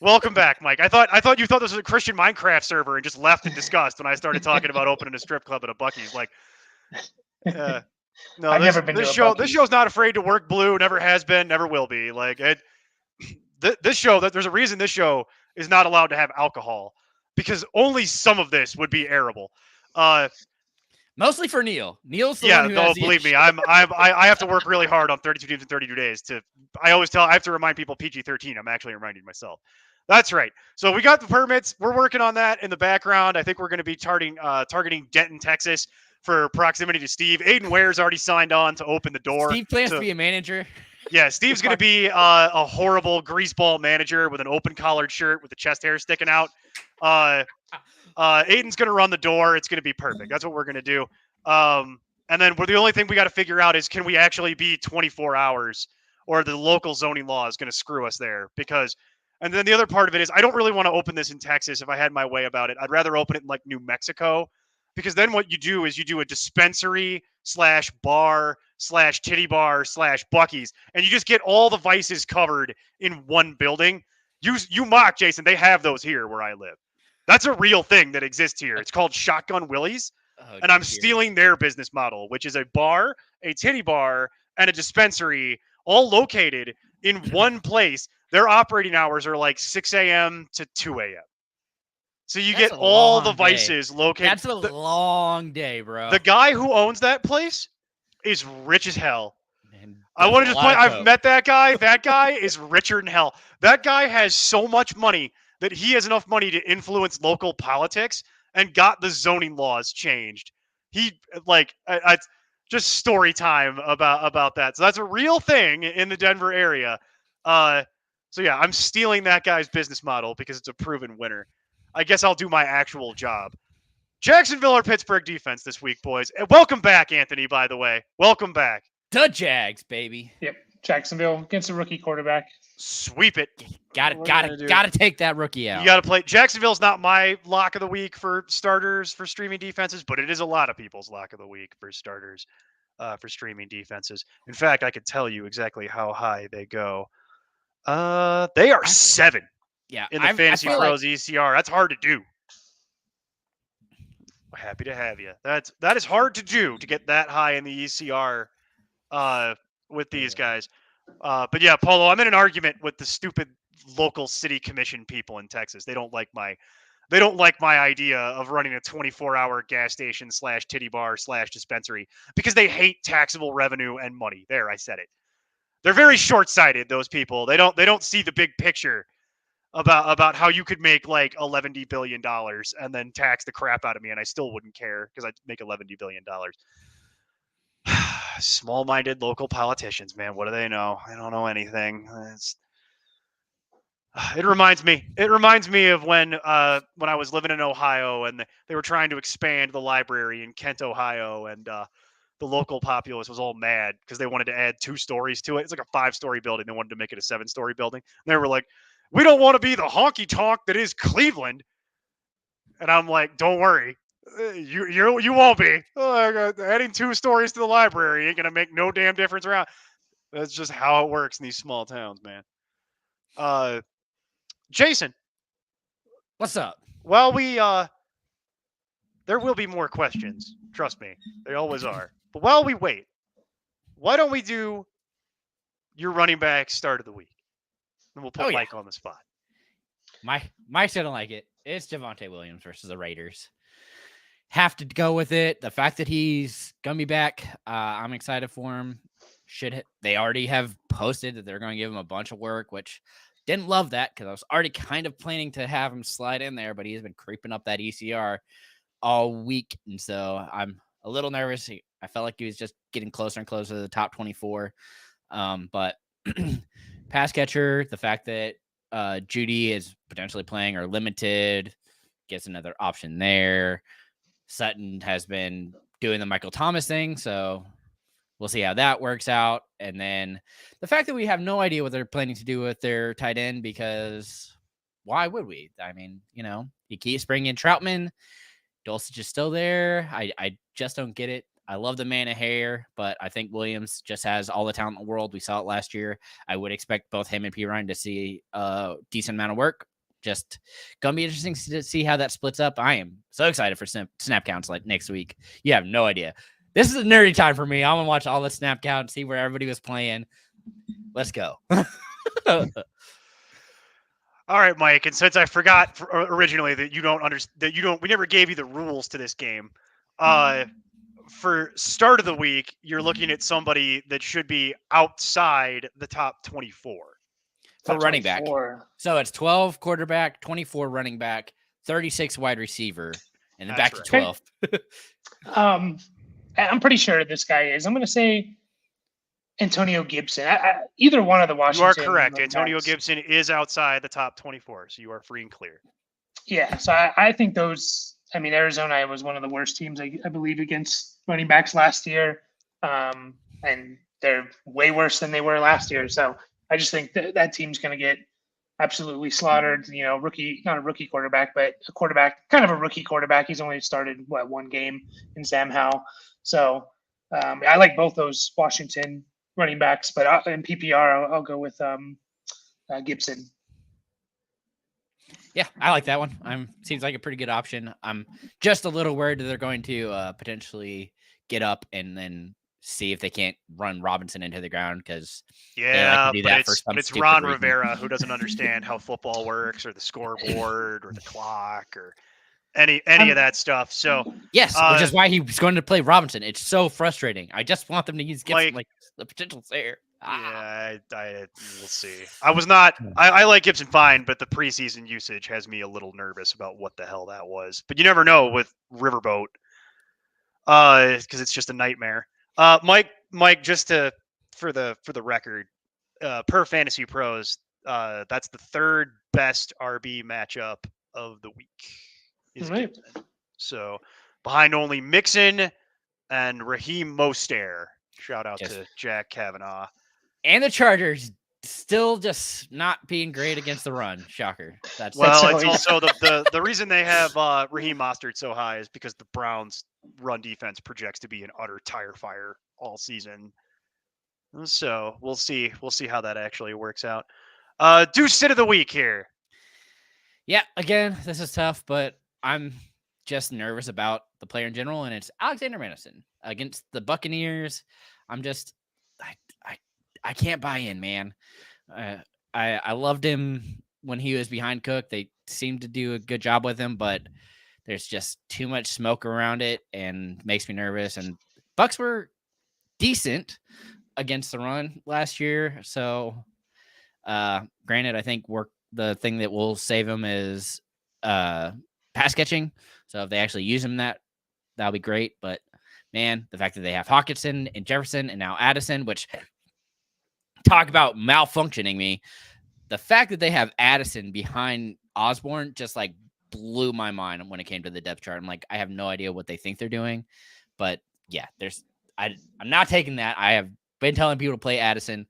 Welcome back, Mike. I thought you thought this was a Christian Minecraft server and just left in disgust when I started talking about opening a strip club at a Buc-ee's. Like, no, I've this never been this to a show this Buc-ee's. show's not afraid to work blue. Never has been. Never will be. Like this show. That there's a reason this show is not allowed to have alcohol because only some of this would be airable. Mostly for Neil. Neil's the Yeah, one who no, has the believe me, issue. I have to work really hard on 32 days to. I have to remind people PG-13. I'm actually reminding myself. That's right. So we got the permits. We're working on that in the background. I think we're going to be targeting Denton, Texas, for proximity to Steve. Aiden Ware's already signed on to open the door. Steve plans to be a manager. Yeah, Steve's going to be a horrible greaseball manager with an open collared shirt with the chest hair sticking out. Aiden's going to run the door. It's going to be perfect. That's what we're going to do. And then the only thing we got to figure out is, can we actually be 24 hours, or the local zoning law is going to screw us there? And then the other part of it is, I don't really want to open this in Texas if I had my way about it. I'd rather open it in like New Mexico, because then what you do is you do a dispensary / bar / titty bar / Buc-ee's, and you just get all the vices covered in one building. You mock, Jason. They have those here where I live. That's a real thing that exists here. It's called Shotgun Willie's, and I'm stealing their business model, which is a bar, a titty bar, and a dispensary, all located in one place. Their operating hours are like 6 a.m. to 2 a.m. So you That's get a all the long vices located. That's a long day, bro. The guy who owns that place is rich as hell. Man, I want to there's just a lot point. of I've coke. met that guy. That guy is richer than hell. That guy has so much money that he has enough money to influence local politics and got the zoning laws changed. He just story time about that. So that's a real thing in the Denver area. So yeah, I'm stealing that guy's business model because it's a proven winner. I guess I'll do my actual job. Jacksonville or Pittsburgh defense this week, boys. And welcome back, Anthony, by the way. Welcome back. The Jags, baby. Yep, Jacksonville against a rookie quarterback. Sweep it. Got What are you gonna do? to take that rookie out. You got to play. Jacksonville's not my lock of the week for starters for streaming defenses, but it is a lot of people's lock of the week for starters for streaming defenses. In fact, I could tell you exactly how high they go. They are 7 Yeah, in the I Fantasy feel Pros ECR. That's hard to do. Happy to have you. That is hard to do, to get that high in the ECR with these guys. But yeah, Paulo, I'm in an argument with the stupid local city commission people in Texas. They don't like my idea of running a 24-hour gas station / titty bar / dispensary, because they hate taxable revenue and money. There, I said it. They're very short-sighted, those people. They don't see the big picture about how you could make like $11 billion and then tax the crap out of me, and I still wouldn't care because I'd make $11 billion. Small-minded local politicians, man. What do they know? They don't know anything. It reminds me of when I was living in Ohio and they were trying to expand the library in Kent, Ohio, and the local populace was all mad because they wanted to add 2 stories to it. It's like a 5-story building. They wanted to make it a 7-story building. And they were like, "We don't want to be the honky tonk that is Cleveland." And I'm like, "Don't worry, you won't be. Adding 2 stories to the library ain't gonna make no damn difference around." That's just how it works in these small towns, man. Jason, What's up? well, there will be more questions. Trust me, they always are. But while we wait, why don't we do your running back start of the week? And we'll put Mike on the spot. Mike's gonna like it. It's Javonte Williams versus the Raiders. Have to go with it. The fact that he's gonna be back, I'm excited for him. They already have posted that they're going to give him a bunch of work, which didn't love that because I was already kind of planning to have him slide in there, but he's been creeping up that ECR all week, and so I'm a little nervous. I felt like he was just getting closer and closer to the top 24. But pass catcher, the fact that Judy is potentially playing or limited gets another option there. Sutton has been doing the Michael Thomas thing, so we'll see how that works out. And then the fact that we have no idea what they're planning to do with their tight end, because why would we? I mean, you keep bringing in Troutman. Dulcich is still there. I just don't get it. I love the man of hair, but I think Williams just has all the talent in the world. We saw it last year. I would expect both him and Perine to see a decent amount of work. Just gonna be interesting to see how that splits up. I am so excited for snap counts like next week. You have no idea. This is a nerdy time for me. I'm gonna watch all the snap counts, see where everybody was playing. Let's go. All right, Mike. And since I forgot originally that you don't understand, we never gave you the rules to this game. For start of the week, you're looking at somebody that should be outside the top 24 for running back. 24. So it's 12 quarterback, 24 running back, 36 wide receiver, and then That's back to 12. I'm pretty sure this guy is. I'm going to say Antonio Gibson. Either one of the You Washington. are correct. running Antonio backs. Gibson is outside the top 24, so you are free and clear. Yeah, so I think those. I mean, Arizona was one of the worst teams, I believe, against running backs last year, and they're way worse than they were last year. So I just think that team's going to get absolutely slaughtered. You know, not a rookie quarterback, but a quarterback, kind of a rookie quarterback. He's only started one game in Sam Howell. So I like both those Washington running backs, but in PPR, I'll go with Gibson. Yeah, I like that one. Seems like a pretty good option. I'm just a little worried that they're going to potentially get up and then see if they can't run Robinson into the ground because Yeah, do but that for it's some it's stupid Ron reason. Rivera who doesn't understand how football works or the scoreboard or the clock or any of that stuff. So yes, which is why he's going to play Robinson. It's so frustrating. I just want them to use Gibson. Like the potential's there. Yeah, we'll see. I like Gibson fine, but the preseason usage has me a little nervous about what the hell that was. But you never know with Riverboat, because it's just a nightmare. Mike, just for the record, per Fantasy Pros, that's the third best RB matchup of the week. Right. So behind only Mixon and Raheem Mostert. Shout out to Jack Kavanaugh. And the Chargers still just not being great against the run. Shocker. It's also the reason they have Raheem Mostert so high is because the Browns' run defense projects to be an utter tire fire all season. So we'll see how that actually works out. Do sit of the week here. Yeah, again, this is tough, but I'm just nervous about the player in general, and it's Alexander Madison against the Buccaneers. I'm just I can't buy in, man. I loved him when he was behind Cook. They seemed to do a good job with him, but there's just too much smoke around it and makes me nervous. And Bucks were decent against the run last year. So granted, I think the thing that will save him is pass catching. So if they actually use him that'll be great. But man, the fact that they have Hawkinson and Jefferson and now Addison, which talk about malfunctioning me. The fact that they have Addison behind Osborne just like blew my mind when it came to the depth chart. I'm like, I have no idea what they think they're doing. But yeah, I'm not taking that. I have been telling people to play Addison.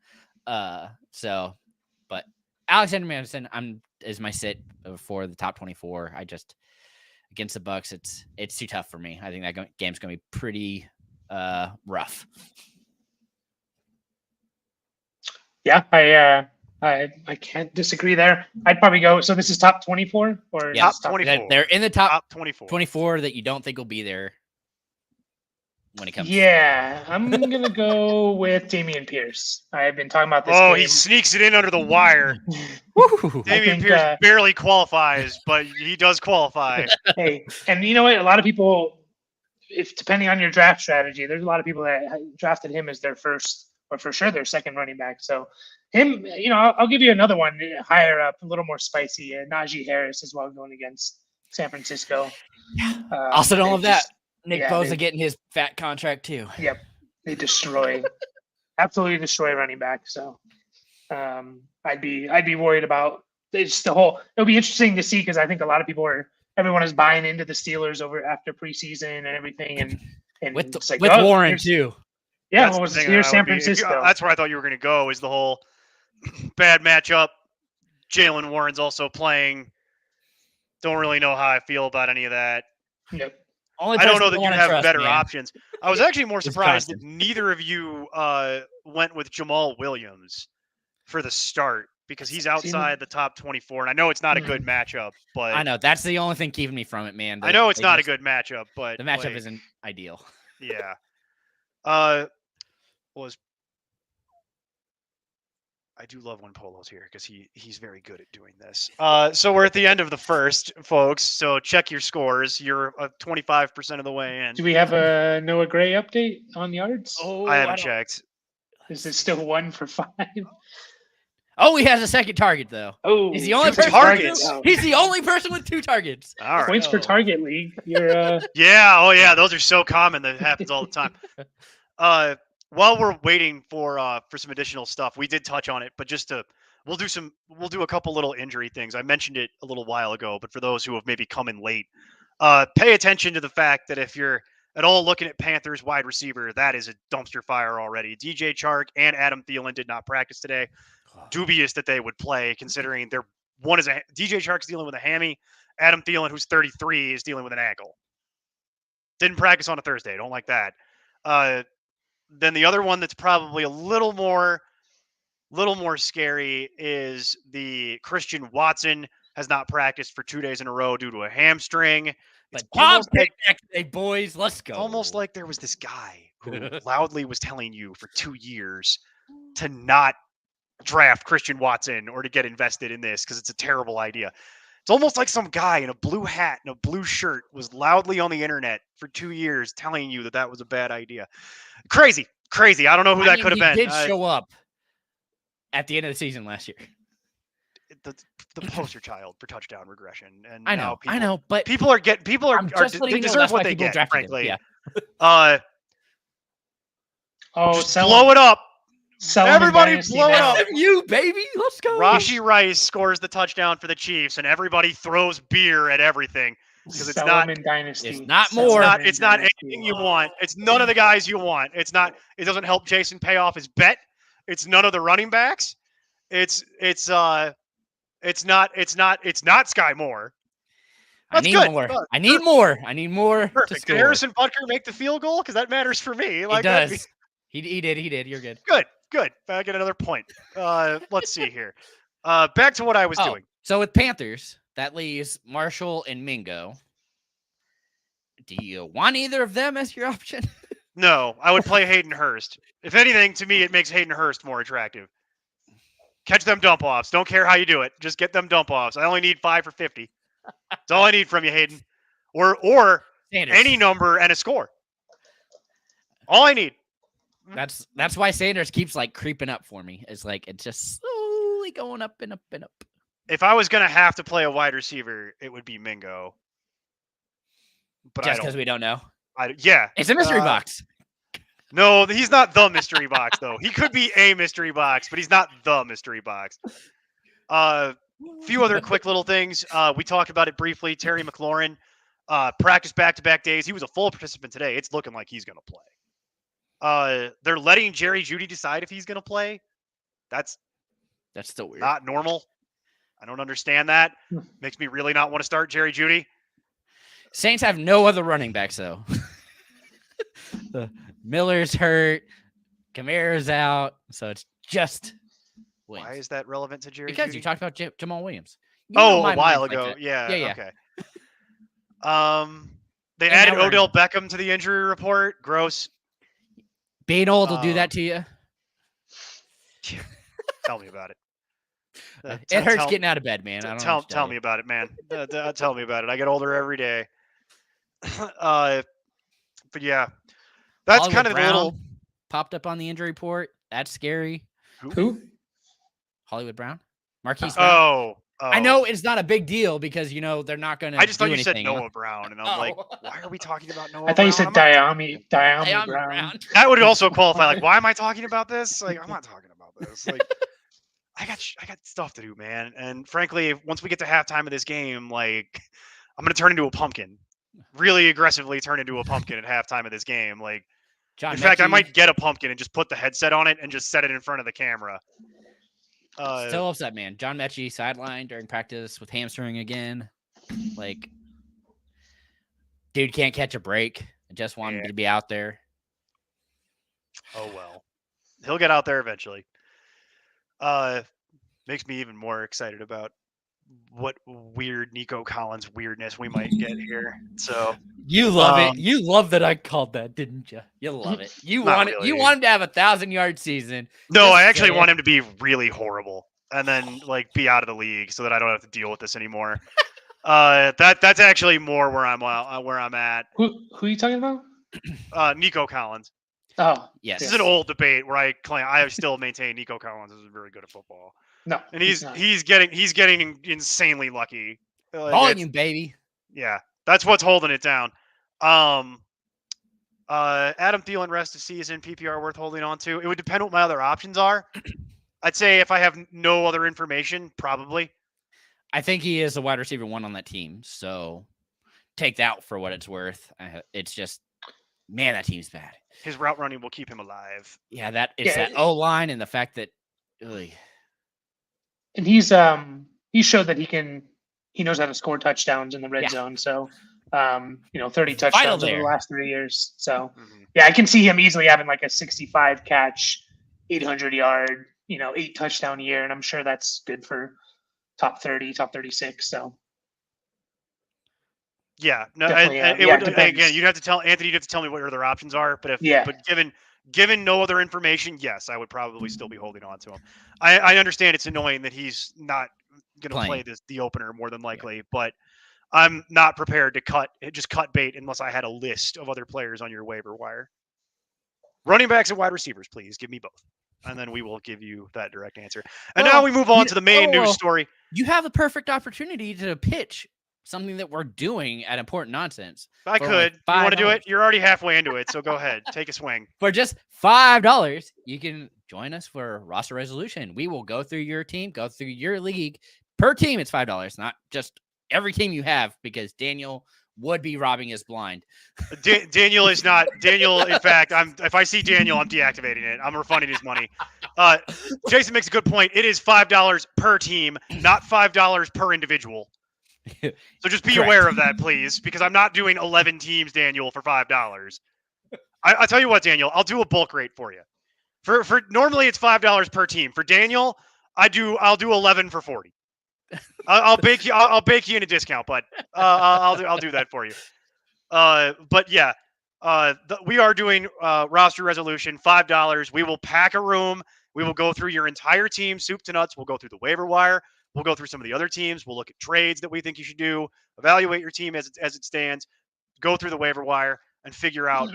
But Alexander Madison is my sit for the top 24. I just against the Bucks, it's too tough for me. I think that game's gonna be pretty rough. Yeah, I can't disagree there. I'd probably go. So this is top 24 or yeah, top 24. They're in the top 24. 24 that you don't think will be there when it comes. Yeah, I'm gonna go with Dameon Pierce. I've been talking about this. Oh, game. he sneaks it in under the wire. Dameon Pierce barely qualifies, but he does qualify. Hey, and you know what? A lot of people, if depending on your draft strategy, there's a lot of people that drafted him as their first or for sure their second running back. So him, I'll give you another one higher up, a little more spicy. Najee Harris as well going against San Francisco. Also don't love that. Nick Bosa getting his fat contract too. Yep. They absolutely destroy running back. So I'd be worried about it's it'll be interesting to see because I think a lot of everyone is buying into the Steelers after preseason and everything and with it's like, Warren too. Yeah, here's San Francisco. That's where I thought you were going to go is the whole bad matchup. Jaylen Warren's also playing. Don't really know how I feel about any of that. Yep. Only I don't person know that you wanna have trust, better man. options. I was actually more Just surprised trust that him. neither of you went with Jamal Williams for the start because he's See, outside the top 24. And I know it's not a good matchup, but I know that's the only thing keeping me from it, man. I know it's They not a just- good matchup, but The matchup like, isn't ideal. yeah. Was I do love when Polo's here because he's very good at doing this. So we're at the end of the first, folks. So check your scores. You're 25% of the way in. Do we have a Noah Gray update on yards? I haven't checked. Is it still 1 for 5? Oh, he has a second target though. Oh, He's the only two person. targets. Oh. He's the only person with 2 targets. All right. Points per target league. You're Yeah. Oh, yeah. Those are so common. That happens all the time. While we're waiting for some additional stuff, we did touch on it, but we'll do a couple little injury things. I mentioned it a little while ago, but for those who have maybe come in late, pay attention to the fact that if you're at all looking at Panthers wide receiver, that is a dumpster fire already. DJ Chark and Adam Thielen did not practice today. Dubious that they would play, considering DJ Chark's dealing with a hammy. Adam Thielen, who's 33, is dealing with an ankle. Didn't practice on a Thursday. Don't like that. Then the other one that's probably a little more scary is the Christian Watson has not practiced for 2 days in a row due to a hamstring. But It's Tom almost like, next day, boys. Let's go. almost like there was this guy who loudly was telling you for 2 years to not draft Christian Watson or to get invested in this because it's a terrible idea. It's almost like some guy in a blue hat and a blue shirt was loudly on the internet for 2 years telling you that was a bad idea. Crazy. I don't know who that could have been. He did show up at the end of the season last year. The poster child for touchdown regression, and I know, but people are I'm just letting they you know deserve that's what why they people get. drafted him. Frankly, Yeah. just blow it up. Everybody blow it up. You baby, let's go. Rashi Rice scores the touchdown for the Chiefs, and everybody throws beer at everything because it's not Dynasty. It's not more. It's not anything you want. It's none of the guys you want. It doesn't help Jason pay off his bet. It's none of the running backs. It's not Sky Moore. I need more. I need more. Perfect. To Did score. Harrison Butker make the field goal? Because that matters for me. He does. He did. You're good. Good. I get another point. Let's see here. Back to what I was doing. So with Panthers, that leaves Marshall and Mingo. Do you want either of them as your option? No, I would play Hayden Hurst. If anything, to me, it makes Hayden Hurst more attractive. Catch them dump offs. Don't care how you do it. Just get them dump offs. I only need 5 for 50. That's all I need from you, Hayden. Or Sanders. any number and a score. All I need. That's why Sanders keeps like creeping up for me. It's like it's just slowly going up and up and up. If I was gonna have to play a wide receiver, it would be Mingo. But Just because we don't know. Yeah. It's a mystery box. No, he's not the mystery box, though. He could be a mystery box, but he's not the mystery box. Few other quick little things. We talked about it briefly. Terry McLaurin practiced back-to-back days. He was a full participant today. It's looking like he's going to play. They're letting Jerry Jeudy decide if he's going to play. That's still weird. not normal. I don't understand that. Makes me really not want to start Jerry Jeudy. Saints have no other running backs, though. The Miller's hurt. Kamara's out. So it's just Williams. Why is that relevant to Jerry Because Jeudy? you talked about Jamal Williams. You know my a while mind's like ago. that. Yeah. Yeah. Okay. They And added now we're- Odell Beckham to the injury report. Gross. Being old will do that to you. Tell me about it. It hurts getting out of bed, man. I don't know. Tell me about it, man. Tell me about it. I get older every day. But yeah, that's Hollywood kind of Brown a little. popped up on the injury report. That's scary. Who? Hollywood Brown, Marquise Brown. Oh, I know it's not a big deal because they're not going to. I just thought do you said anything. Noah Brown, and I'm like, why are we talking about Noah? I thought you Brown? said I'm not- Diami Brown. That would also qualify. Like, why am I talking about this? Like, I'm not talking about this. Like, I got stuff to do, man. And frankly, once we get to halftime of this game, like, I'm gonna turn into a pumpkin. Really aggressively turn into a pumpkin at halftime of this game. Like, John in fact, I Mechie, might get a pumpkin and just put the headset on it and just set it in front of the camera. still upset, man. John Mechie sidelined during practice with hamstring again. Like, Dude can't catch a break. I just want him Yeah. to be out there. Oh well, he'll get out there eventually. Makes me even more excited about what weird Nico Collins weirdness we might get here. So You love it. Um, You love that I called that, didn't you? You love it. You Not want it. You really. want him to have 1,000-yard season. no, Just I actually say it. want him to be really horrible and then like be out of the league so that I don't have to deal with this anymore. That's actually more where I'm at. Who are you talking about? Nico Collins. Oh, Yes. This is an old debate where I still maintain Nico Collins is very good at football, no. and he's not. getting insanely lucky. Volume, baby. Yeah, that's what's holding it down. Adam Thielen rest of season PPR worth holding on to. It would depend what my other options are. I'd say if I have no other information, probably. I think he is a wide receiver 1 on that team. So take that for what it's worth. It's just, man, that team's bad. His route running will keep him alive. Yeah, that Yeah. O line and the fact that, really, And he showed that he knows how to score touchdowns in the red Yeah. zone. So 30 Vital touchdowns over there. the last 3 years. So Mhm. yeah, I can see him easily having like a 65 catch, 800 yard, 8 touchdown year, and I'm sure that's good for top 30, top 36. So Yeah, no, Definitely, it yeah, would it depends. again. You'd have to tell Anthony. You'd have to tell me what your other options are. But Yeah. given no other information, yes, I would probably still be holding on to him. I understand it's annoying that he's not going to play Playing. the opener more than likely, but I'm not prepared to cut bait unless I had a list of other players on your waiver wire. Running backs and wide receivers, please give me both, and then we will give you that direct answer. And now Well, we move on to the main news story. you have a perfect opportunity to pitch something that we're doing at Important Nonsense. I for could. like You want to do it? $5. You're already halfway into it, so go ahead, take a swing. For just $5, you can join us for roster resolution. We will go through your team, go through your league. Per team, it's $5, not just every team you have, because Daniel would be robbing us blind. Daniel is not Daniel. In fact, if I see Daniel, I'm deactivating it. I'm refunding his money. Jason makes a good point. It is $5 per team, not $5 per individual. So just be Correct. aware of that, please, because I'm not doing 11 teams, Daniel, for $5. I'll tell you what, Daniel, I'll do a bulk rate for you. For normally it's $5 per team. For Daniel, I'll do 11 for 40. I'll bake you in a discount, but I'll do that for you. But yeah, we are doing roster resolution, $5. We will pack a room. We will go through your entire team, soup to nuts. We'll go through the waiver wire. We'll go through some of the other teams. We'll look at trades that we think you should do, evaluate your team as it stands, go through the waiver wire, and figure out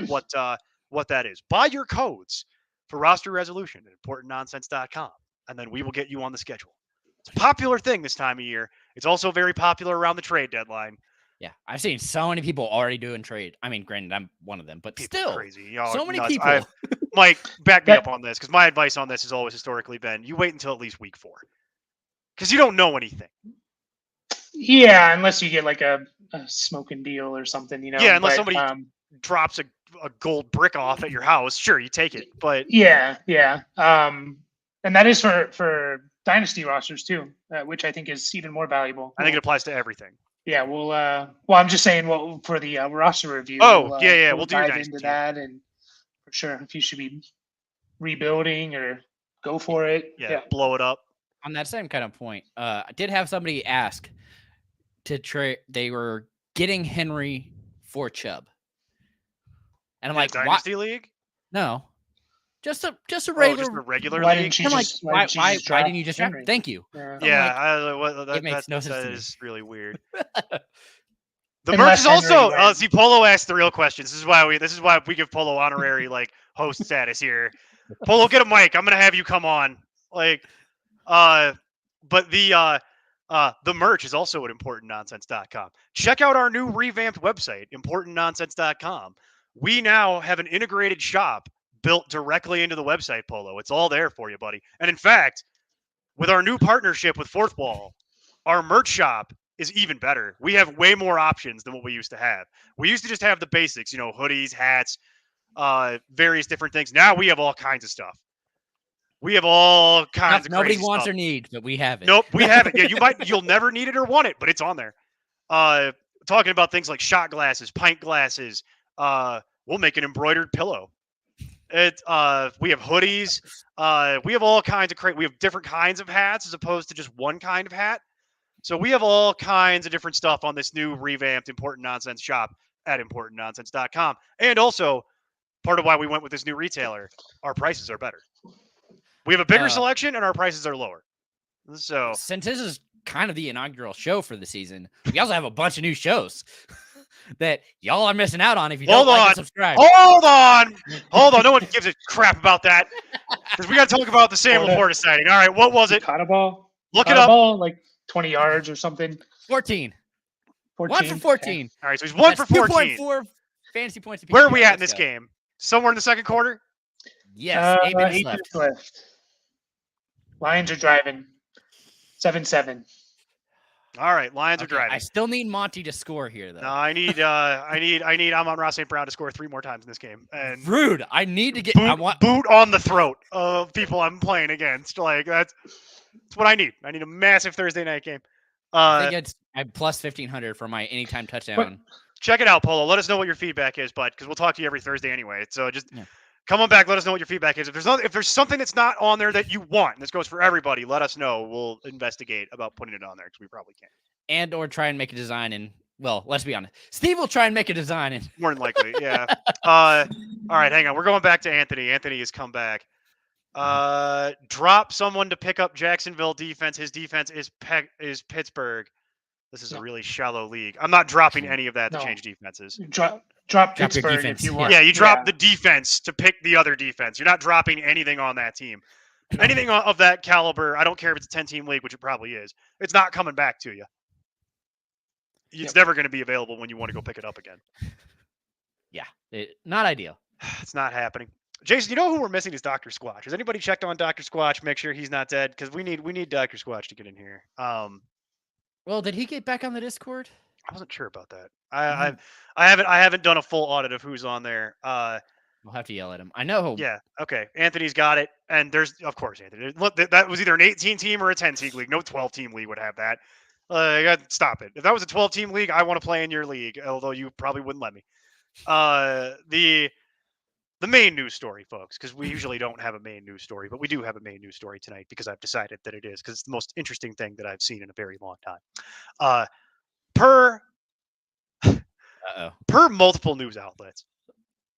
what that is. Buy your codes for roster resolution at importantnonsense.com, and then we will get you on the schedule. It's a popular thing this time of year. It's also very popular around the trade deadline. Yeah, I've seen so many people already doing trade. I mean, granted, I'm one of them, but People still, crazy. Y'all so are many nuts. people. Mike, back me up on this, because my advice on this has always historically been you wait until at least week 4. Because you don't know anything. yeah, unless you get like a smoking deal or something, Yeah, unless but, somebody drops a gold brick off at your house, sure, you take it. But Yeah. And that is for dynasty rosters too, which I think is even more valuable. I think it applies to everything. Yeah, well, I'm just saying, for the roster review. Oh, we'll do your dive dynasty into team. that, and for sure, if you should be rebuilding or go for it. Yeah, blow it up. On that same kind of point, I did have somebody ask to trade. They were getting Henry for Chubb, and I'm In a like, why? dynasty league? No, just a Oh, just regular. a regular Why league? didn't you I'm like, just? why just why drop didn't you just draft? Henry? Thank you. Yeah, it makes no sense that to me. is really weird. The Unless merch is also Henry wins. see Polo asked the real questions. This is why we give Polo honorary like host status here. Polo, get a mic. I'm gonna have you come on. Like, but the merch is also at importantnonsense.com. Check out our new revamped website, importantnonsense.com. We now have an integrated shop built directly into the website, Polo. It's all there for you, buddy. And in fact, with our new partnership with Fourth Wall, our merch shop is even better. We have way more options than what we used to have. We used to just have the basics, hoodies, hats, various different things. Now we have all kinds of stuff. We have all kinds of Nobody crazy wants stuff. or needs, but we have it. Nope, we have it. Yeah, you'll never need it or want it, but it's on there. talking about things like shot glasses, pint glasses. We'll make an embroidered pillow. We have hoodies. We have all kinds of we have different kinds of hats as opposed to just one kind of hat. So we have all kinds of different stuff on this new revamped Important Nonsense shop at importantnonsense.com. And also, part of why we went with this new retailer, our prices are better. We have a bigger selection and our prices are lower. So since this is kind of the inaugural show for the season, we also have a bunch of new shows that y'all are missing out on if you don't like and subscribe. Hold on. No one gives a crap about that because we got to talk about the Sam Laporta sighting. All right, what was it? Caught a ball. Look it up. Ball, like 20 yards or something. 14. 14. 1 for 14. Okay. All right, so he's 1 for 14. 2.4 fantasy points. Where are we at in this game? Somewhere in the second quarter? Yes, 8 minutes 8 left. minutes left. Lions are driving. 7-7. All right, Lions are driving. I still need Monty to score here, though. No, I need Amon-Ra St. Brown to score 3 more times in this game. And Rude. I need to get. boot on the throat of people I'm playing against. Like that's what I need. I need a massive Thursday night game. I think I'm plus 1,500 for my anytime touchdown. Check it out, Polo. Let us know what your feedback is, bud, because we'll talk to you every Thursday anyway. So just come on back. Let us know what your feedback is. If there's something that's not on there that you want, and this goes for everybody, let us know. We'll investigate about putting it on there because we probably can't. And or try and make a design and well, let's be honest. Steve will try and make a design and more than likely, yeah. All right, hang on. We're going back to Anthony. Anthony has come back. Drop someone to pick up Jacksonville defense. His defense is Pittsburgh. This is a really shallow league. I'm not dropping any of that to change defenses. Drop Pittsburgh defense. if you want. Yeah, you drop the defense to pick the other defense. You're not dropping anything on that team. Anything of that caliber, I don't care if it's a 10-team league, which it probably is. It's not coming back to you. It's never going to be available when you want to go pick it up again. Yeah, not ideal. It's not happening. Jason, you know who we're missing is Dr. Squatch. Has anybody checked on Dr. Squatch? Make sure he's not dead because we need Dr. Squatch to get in here. Well, did he get back on the Discord? I wasn't sure about that. I haven't done a full audit of who's on there. We'll have to yell at him. I know. Yeah. Okay. Anthony's got it, and there's of course Anthony. Look, that was either an 18-team or a 10-team league. No 12-team league would have that. I got stop it. If that was a 12-team league, I want to play in your league, although you probably wouldn't let me. The main news story, folks, because we usually don't have a main news story, but we do have a main news story tonight because I've decided that it is because it's the most interesting thing that I've seen in a very long time. Per multiple news outlets,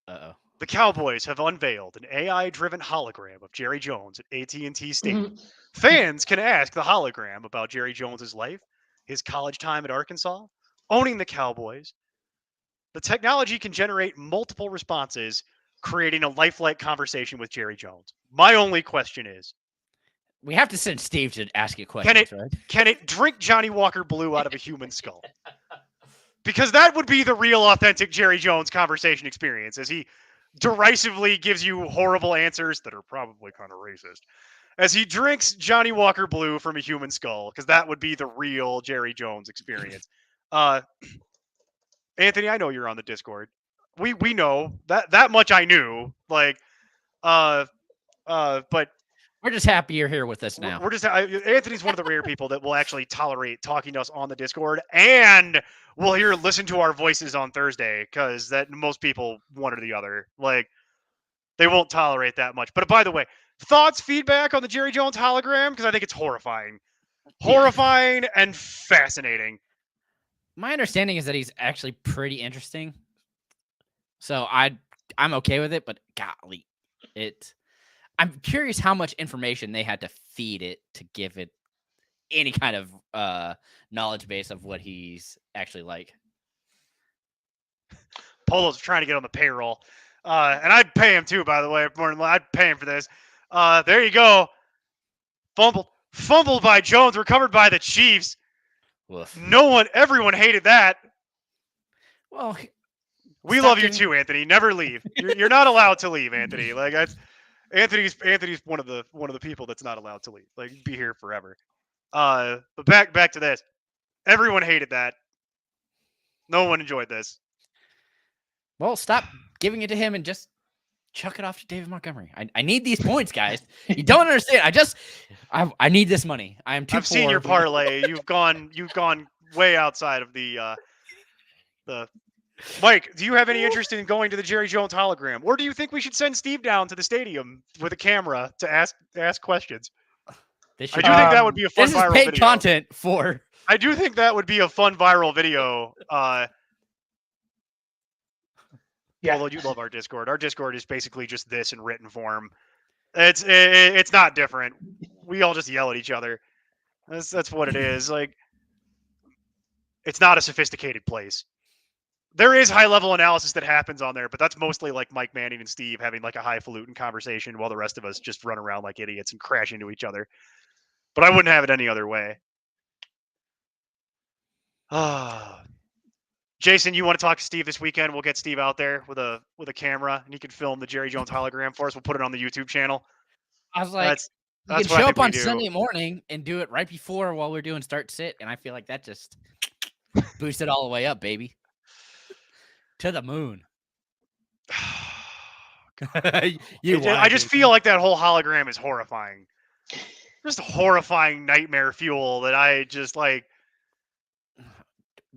the Cowboys have unveiled an AI-driven hologram of Jerry Jones at AT&T Stadium. Fans can ask the hologram about Jerry Jones's life, his college time at Arkansas, owning the Cowboys. The technology can generate multiple responses, creating a lifelike conversation with Jerry Jones. My only question is, we have to send Steve to ask you questions, right? Can it drink Johnny Walker Blue out of a human skull? Because that would be the real authentic Jerry Jones conversation experience, as he derisively gives you horrible answers that are probably kind of racist. As he drinks Johnny Walker Blue from a human skull, because that would be the real Jerry Jones experience. Anthony, I know you're on the Discord. We know that much I knew. But we're just happy you're here with us now. Anthony's one of the rare people that will actually tolerate talking to us on the Discord, and will listen to our voices on Thursday, because that most people one or the other, like, they won't tolerate that much. But by the way, thoughts, feedback on the Jerry Jones hologram, because I think it's horrifying and fascinating. My understanding is that he's actually pretty interesting. So I'm okay with it, but golly, I'm curious how much information they had to feed it to give it any kind of knowledge base of what he's actually like. Polo's trying to get on the payroll, and I'd pay him too. By the way, I'd pay him for this. There you go. Fumbled by Jones, recovered by the Chiefs. Woof. Everyone hated that. Well. We love you too, Anthony. Never leave. You're not allowed to leave, Anthony. Like Anthony's one of the people that's not allowed to leave. Like, be here forever. But back to this. Everyone hated that. No one enjoyed this. Well, stop giving it to him and just chuck it off to David Montgomery. I need these points, guys. You don't understand. I need this money. I've seen your parlay. You've gone way outside of the Mike, do you have any interest in going to the Jerry Jones hologram, or do you think we should send Steve down to the stadium with a camera to ask questions? They I should, do think that would be a fun this is viral paid video. content for. I do think that would be a fun viral video. Yeah. Although you love our Discord. Our Discord is basically just this in written form. It's not different. We all just yell at each other. That's what it is. Like, it's not a sophisticated place. There is high level analysis that happens on there, but that's mostly like Mike Manning and Steve having like a highfalutin conversation while the rest of us just run around like idiots and crash into each other. But I wouldn't have it any other way. Jason, you want to talk to Steve this weekend? We'll get Steve out there with a camera, and he can film the Jerry Jones hologram for us. We'll put it on the YouTube channel. I was like, That's you can what I show think up we on do. Sunday morning and do it right before while we're doing start sit, and I feel like that just boosts it all the way up, baby, to the moon. I just feel like that whole hologram is horrifying. Just horrifying nightmare fuel that I just like.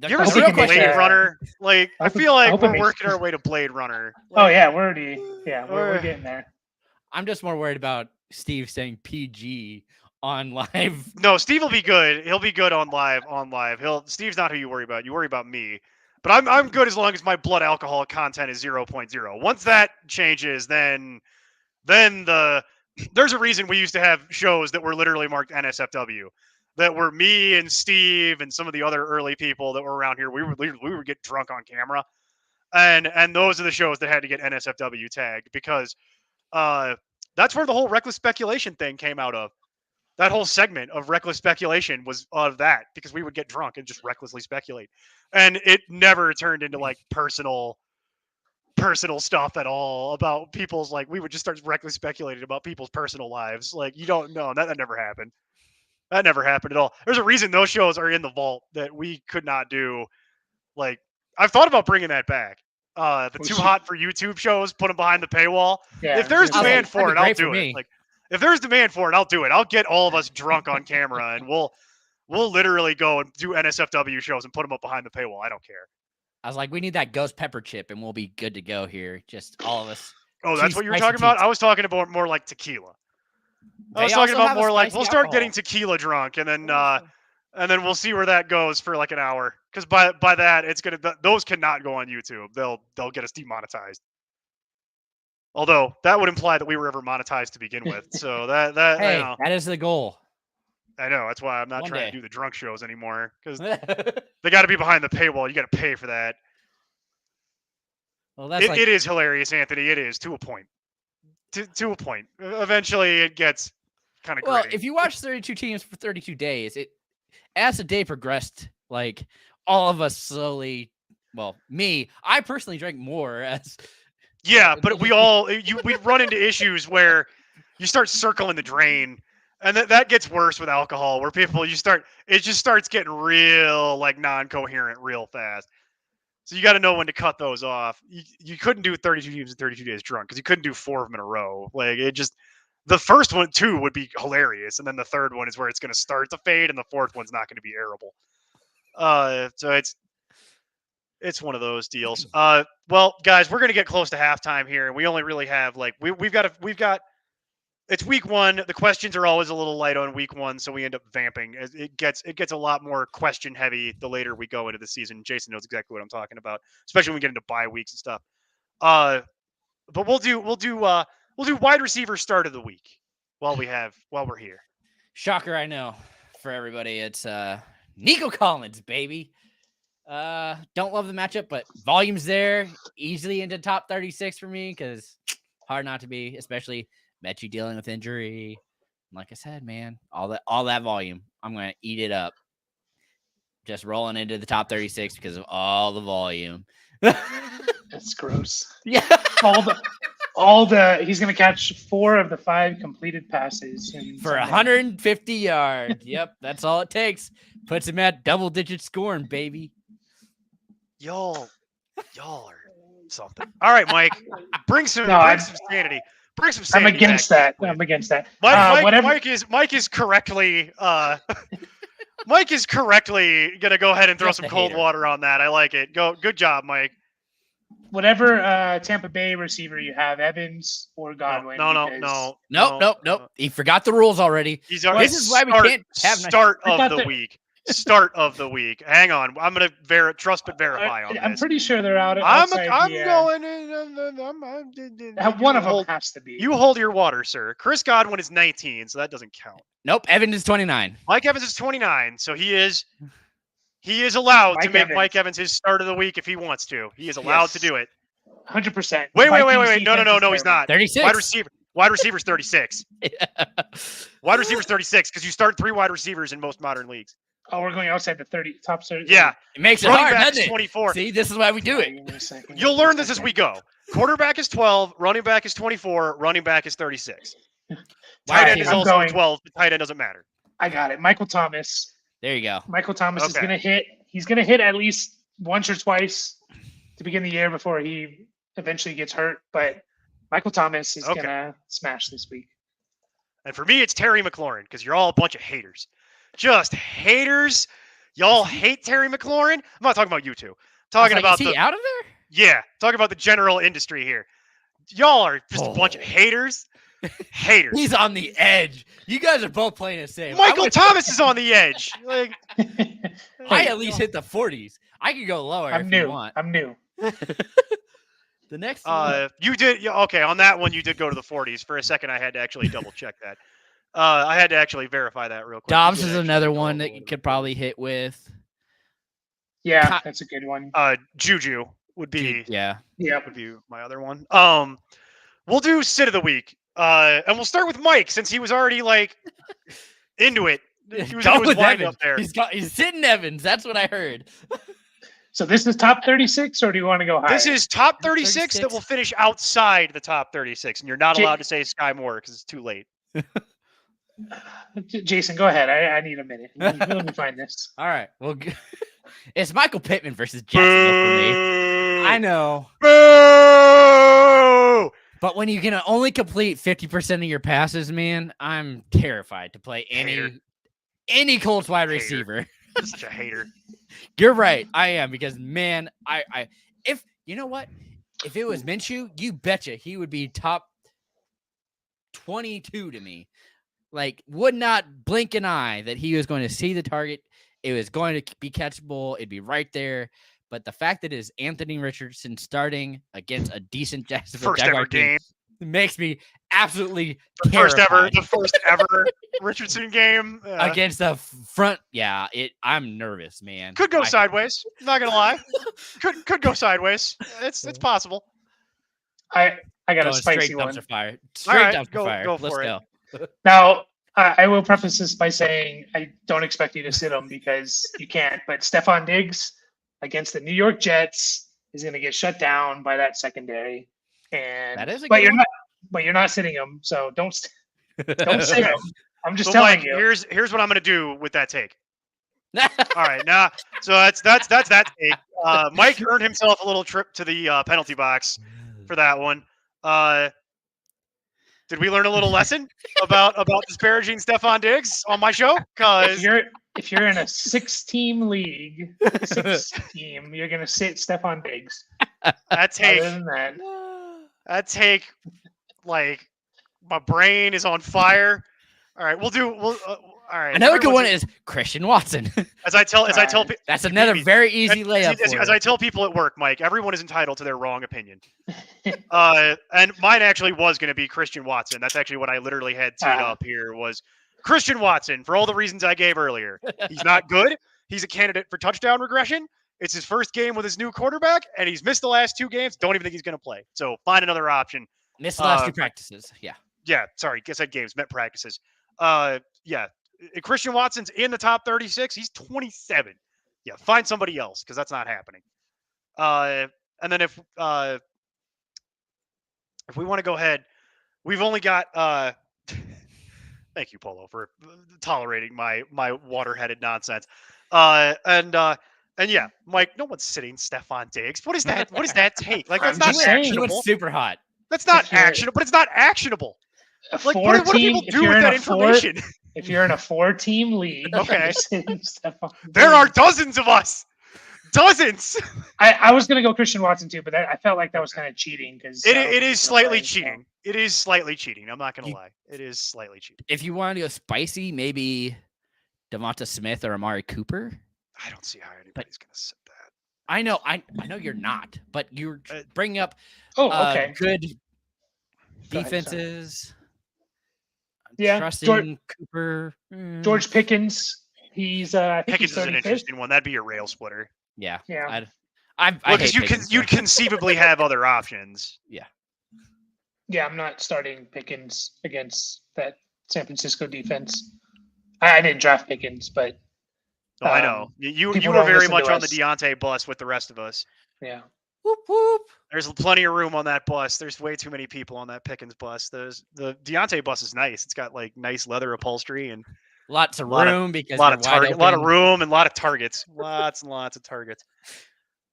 You ever hope seen we can make Blade that- Runner? Like, I hope it- feel I like hope it we're makes- working our way to Blade Runner. Oh yeah, we're getting there. I'm just more worried about Steve saying PG on live. No, Steve will be good. He'll be good on live. Steve's not who you worry about. You worry about me. But I'm good as long as my blood alcohol content is 0.0. Once that changes, then there's a reason we used to have shows that were literally marked NSFW. That were me and Steve and some of the other early people that were around here. We would get drunk on camera, and those are the shows that had to get NSFW tagged because that's where the whole reckless speculation thing came out of. That whole segment of reckless speculation was of that because we would get drunk and just recklessly speculate, and it never turned into like personal stuff at all about people's like we would just start recklessly speculating about people's personal lives. Like you don't know that never happened. That never happened at all. There's a reason those shows are in the vault that we could not do. Like, I've thought about bringing that back. The Too Hot for YouTube shows, put them behind the paywall. Yeah. If there's I was demand like, for that'd it, be I'll great for do it. me. Like, if there's demand for it, I'll do it. I'll get all of us drunk on camera, and we'll literally go and do NSFW shows and put them up behind the paywall. I don't care. I was like, we need that ghost pepper chip, and we'll be good to go here. Just all of us. Oh, that's Two what you were spicy talking about? teas. I was talking about more like tequila. I was They talking also about have a more like spicy we'll start alcohol. getting tequila drunk, and then we'll see where that goes for like an hour. Because by that, it's gonna those cannot go on YouTube. They'll get us demonetized. Although that would imply that we were ever monetized to begin with. So that Hey, you know, that is the goal. I know that's why I'm not One trying day. to do the drunk shows anymore because well, they got to be behind the paywall. You got to pay for that. that's like It is hilarious, Anthony. It is to a point. To a point. Eventually, it gets kind of well, gritty. if you watch 32 teams for 32 days, as the day progressed, like all of us slowly. Well, I personally drank more as. Yeah, but we run into issues where you start circling the drain, and that gets worse with alcohol. Where it just starts getting real like non-coherent real fast. So you got to know when to cut those off. You couldn't do 32 teams in 32 days drunk because you couldn't do 4 of them in a row. Like it just the first one too would be hilarious, and then the third one is where it's going to start to fade, and the fourth one's not going to be airable. So it's one of those deals. Well, guys, we're gonna get close to halftime here, and we only really have like we've got. It's week one. The questions are always a little light on week one, so we end up vamping. It gets a lot more question heavy the later we go into the season. Jason knows exactly what I'm talking about, especially when we get into bye weeks and stuff. But we'll do wide receiver start of the week while we're here. Shocker, I know. For everybody, it's Nico Collins, baby. Don't love the matchup, but volume's there. Easily into top 36 for me because hard not to be, especially Mechie dealing with injury. Like I said, man, all that volume, I'm gonna eat it up. Just rolling into the top 36 because of all the volume. That's gross. Yeah. He's gonna catch 4 of the 5 completed passes For 150 yards. Yep, that's all it takes. Puts him at double-digit scoring, baby. Y'all are something. All right, Mike, bring some sanity. Bring some I'm sanity. against that. I'm against that. Mike Whatever. Mike is correctly Mike is correctly gonna go ahead and throw Just some a cold hater. water on that. I like it. Good job, Mike. Whatever Tampa Bay receiver you have, Evans or Godwin. No. Nope. He forgot the rules already. He's This is why we can't have nice- start I of thought the that- week. Start of the week. Hang on, I'm gonna trust but verify on I'm this. pretty sure they're out. I'm outside going. One of them has to be. You hold your water, sir. Chris Godwin is 19, so that doesn't count. Nope. Evans is 29. Mike Evans is 29, so he is allowed to Mike make Evans. Mike Evans his start of the week if he wants to. He is allowed to Yes. do it. 100%. Wait. No, he's not. 36. Wide receiver's 36. Wide receiver's 36 because you start 3 wide receivers in most modern leagues. Oh, we're going outside the 30 top 30. Yeah. It makes it Running hard, back doesn't is it? 24. See, this is why we do it. Give me a second. You'll learn this as we go. Quarterback is 12. Running back is 24. Running back is 36. Tight end is I'm also going. 12. But tight end doesn't matter. I got it. Michael Thomas. There you go. Michael Thomas is Okay. going to hit. He's going to hit at least once or twice to begin the year before he eventually gets hurt. But Michael Thomas is Okay. going to smash this week. And for me, it's Terry McLaurin because you're all a bunch of haters. Just haters. Y'all hate Terry McLaurin. I'm not talking about you two. Talking about is he the out of there? yeah. Talking about the general industry here. Y'all are just a bunch of haters. Haters. He's on the edge. You guys are both playing the same. Michael Thomas is on the edge. Like, I at least hit the 40s. I could go lower I'm if new. you want. I'm new. The next one. you did okay on that one. You did go to the 40s for a second. I had to actually double check that. I had to actually verify that real quick. You Dobbs did is actually another go one a that little you bit. could probably hit with. Yeah, that's a good one. Juju would be Yeah. Yeah. my other one. We'll do sit of the week. And we'll start with Mike since he was already like into it. He was Go into his with wind Evans. up there. He's sitting Evans. That's what I heard. So this is top 36, or do you want to go higher? This is top 36 that 36. will finish outside the top 36, and you're not J- allowed to say Sky Moore because it's too late. Jason, go ahead. I need a minute. Let me find this. All right. Well, it's Michael Pittman versus Jacksonville for me. I know. Boo! But when you can only complete 50% of your passes, man, I'm terrified to play Hater. any Colts wide Hater. receiver. You're such a hater. You're right. I am because man, I if you know what? If it was Minshew, you betcha he would be top 22 to me. Like, would not blink an eye that he was going to see the target. It was going to be catchable. It'd be right there. But the fact that it is Anthony Richardson starting against a decent Jacksonville First Jaguar ever team game. makes me absolutely The first terrified. ever Richardson game. Against the front. Yeah, I'm nervous, man. Could go I- sideways. Not gonna lie. Could go sideways. It's possible. I got a going spicy straight one. dumpster fire. Straight right, dumpster go- fire. go Let's for it. go. Now, I will preface this by saying I don't expect you to sit him because you can't. But Stephon Diggs against the New York Jets is going to get shut down by that secondary. And That is a but good you're one. not. But you're not sitting him, so don't sit him. I'm just So telling Mike, you. here's what I'm gonna do with that take. All right, now so that's that take. Mike earned himself a little trip to the penalty box for that one. Did we learn a little lesson about disparaging Stephon Diggs on my show? Because If you're in a 6-team league, you're going to sit Stephon Diggs. that take Other than that, like my brain is on fire. All right, we'll all right. Another good one everyone's- is Christian Watson. as I tell people. That's another very easy layup. As I tell people at work, Mike, everyone is entitled to their wrong opinion. And mine actually was going to be Christian Watson. That's actually what I literally had teed up here was Christian Watson for all the reasons I gave earlier. He's not good. He's a candidate for touchdown regression. It's his first game with his new quarterback, and he's missed the last 2 games. Don't even think he's going to play. So find another option. Missed the last 2 practices. Yeah. Yeah, sorry, I said games, meant practices. Yeah, Christian Watson's in the top 36. He's 27. Yeah, find somebody else because that's not happening. And then if we want to go ahead, we've only got. Thank you, Polo, for tolerating my water-headed nonsense. And yeah, Mike, no one's sitting Stephon Diggs. What is that? What does that take? Like that's I'm not just saying. He went actionable. super hot. That's not If you're- actionable, but it's not actionable. A Like, what do four-team. people do with that information? If you're in a 4-team league, Okay. you're sitting Stephon There are Diggs. dozens of us. Dozens. I was gonna go Christian Watson too, but I felt like that was kind of cheating because It is slightly cheating. It is slightly cheating. I'm not gonna You- lie. It is slightly cheating. If you want to go spicy, maybe Devonta Smith or Amari Cooper. I don't see how anybody's gonna sit that. I know you're not, but you're bringing up Oh, okay. good Go ahead, sorry. defenses. I'm Yeah, trusting Cooper. George Pickens. He's I think Pickens he's is an 35th. interesting one. That'd be a rail splitter. Yeah, Yeah. I Because hate Pickens, you'd so- conceivably have other options. Yeah, I'm not starting Pickens against that San Francisco defense. I didn't draft Pickens, but No, I know. You people were don't very listen much to on the us. Deontay bus with the rest of us. yeah. Whoop whoop. There's plenty of room on that bus. There's way too many people on that Pickens bus. The Deontay bus is nice. It's got like nice leather upholstery and Lots of Lot of- room because a lot you're of wide target, a lot of open. room and a lot of targets. Lots and lots of targets.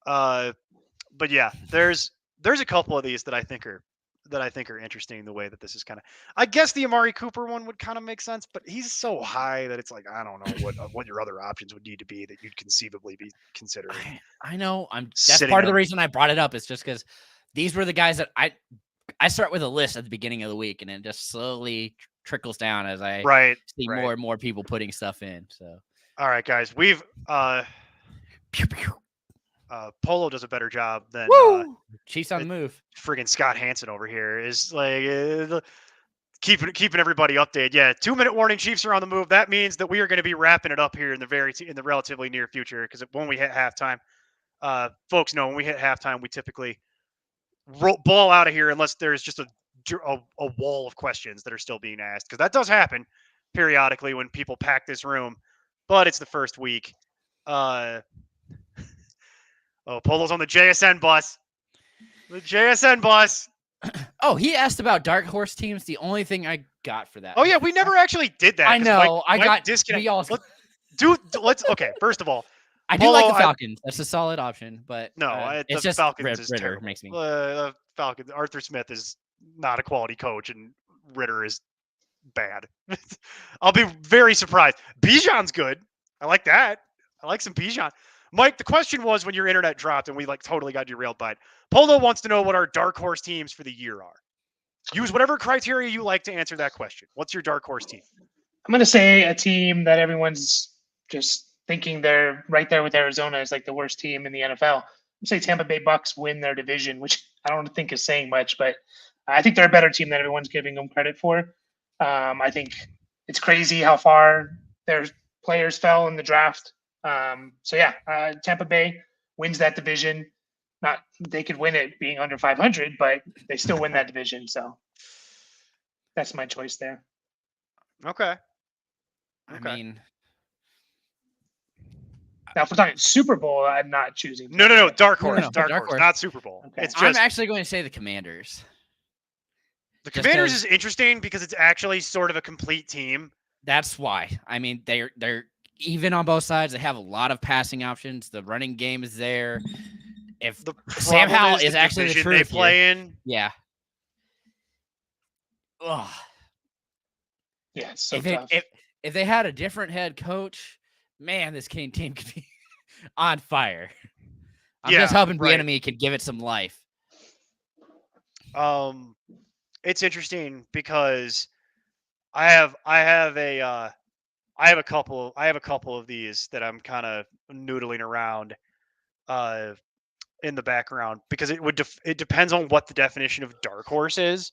But yeah, there's a couple of these that I think are interesting. The way that this is kind of, I guess the Amari Cooper one would kind of make sense, but he's so high that it's like I don't know what your other options would need to be that you'd conceivably be considering. I know. That's Sitting part of the on- reason I brought it up. Is just because these were the guys that I start with a list at the beginning of the week, and it just slowly trickles down as I Right. see right. more and more people putting stuff in. So All right, guys. We've pew, pew. Polo does a better job than Woo! Chiefs on the move. friggin' Scott Hansen over here is like keeping everybody updated. Yeah, 2-minute warning. Chiefs are on the move. That means that we are going to be wrapping it up here in the relatively near future because when we hit halftime, folks know when we hit halftime we typically ball out of here unless there's just a wall of questions that are still being asked because that does happen periodically when people pack this room. But it's the first week. Polo's on the JSN bus. The JSN bus. Oh, he asked about dark horse teams. The only thing I got for that. Oh yeah, we never actually did that. I 'cause know. Mike I got disconnect. we all. Let's okay. First of all, I do like Polo, the Falcons. That's a solid option, but no, it's the just Falcons is Ritter terrible. makes me. Falcons. Arthur Smith is not a quality coach, and Ritter is bad. I'll be very surprised. Bijan's good. I like that. I like some Bijan. Mike, the question was when your internet dropped and we like totally got derailed by it. Polo wants to know what our dark horse teams for the year are. Use whatever criteria you like to answer that question. What's your dark horse team? I'm gonna say a team that everyone's just thinking they're right there with Arizona is like the worst team in the NFL. I'm gonna say Tampa Bay Bucks win their division, which I don't think is saying much, but I think they're a better team than everyone's giving them credit for. I think it's crazy how far their players fell in the draft. So yeah, Tampa Bay wins that division. Not they could win it being under 500, but they still win that division. So that's my choice there. Okay. I mean, Now, if we're talking Super Bowl, I'm not choosing. No. Dark horse. no, Dark dark horse. horse. Not Super Bowl. Okay. It's I'm just actually going to say the Commanders. the just Commanders 'cause- is interesting because it's actually sort of a complete team. That's why. I mean, they're even on both sides. They have a lot of passing options. The running game is there. If The Sam problem Howell is is the actually the division they truth here. play in. yeah. Ugh. Yeah, it's so if tough. if they had a different head coach, man, this Kane team could be on fire. I'm just Yeah, hoping right. Enemy could give it some life. It's interesting because I have a couple of these that I'm kind of noodling around in the background because it depends on what the definition of dark horse is.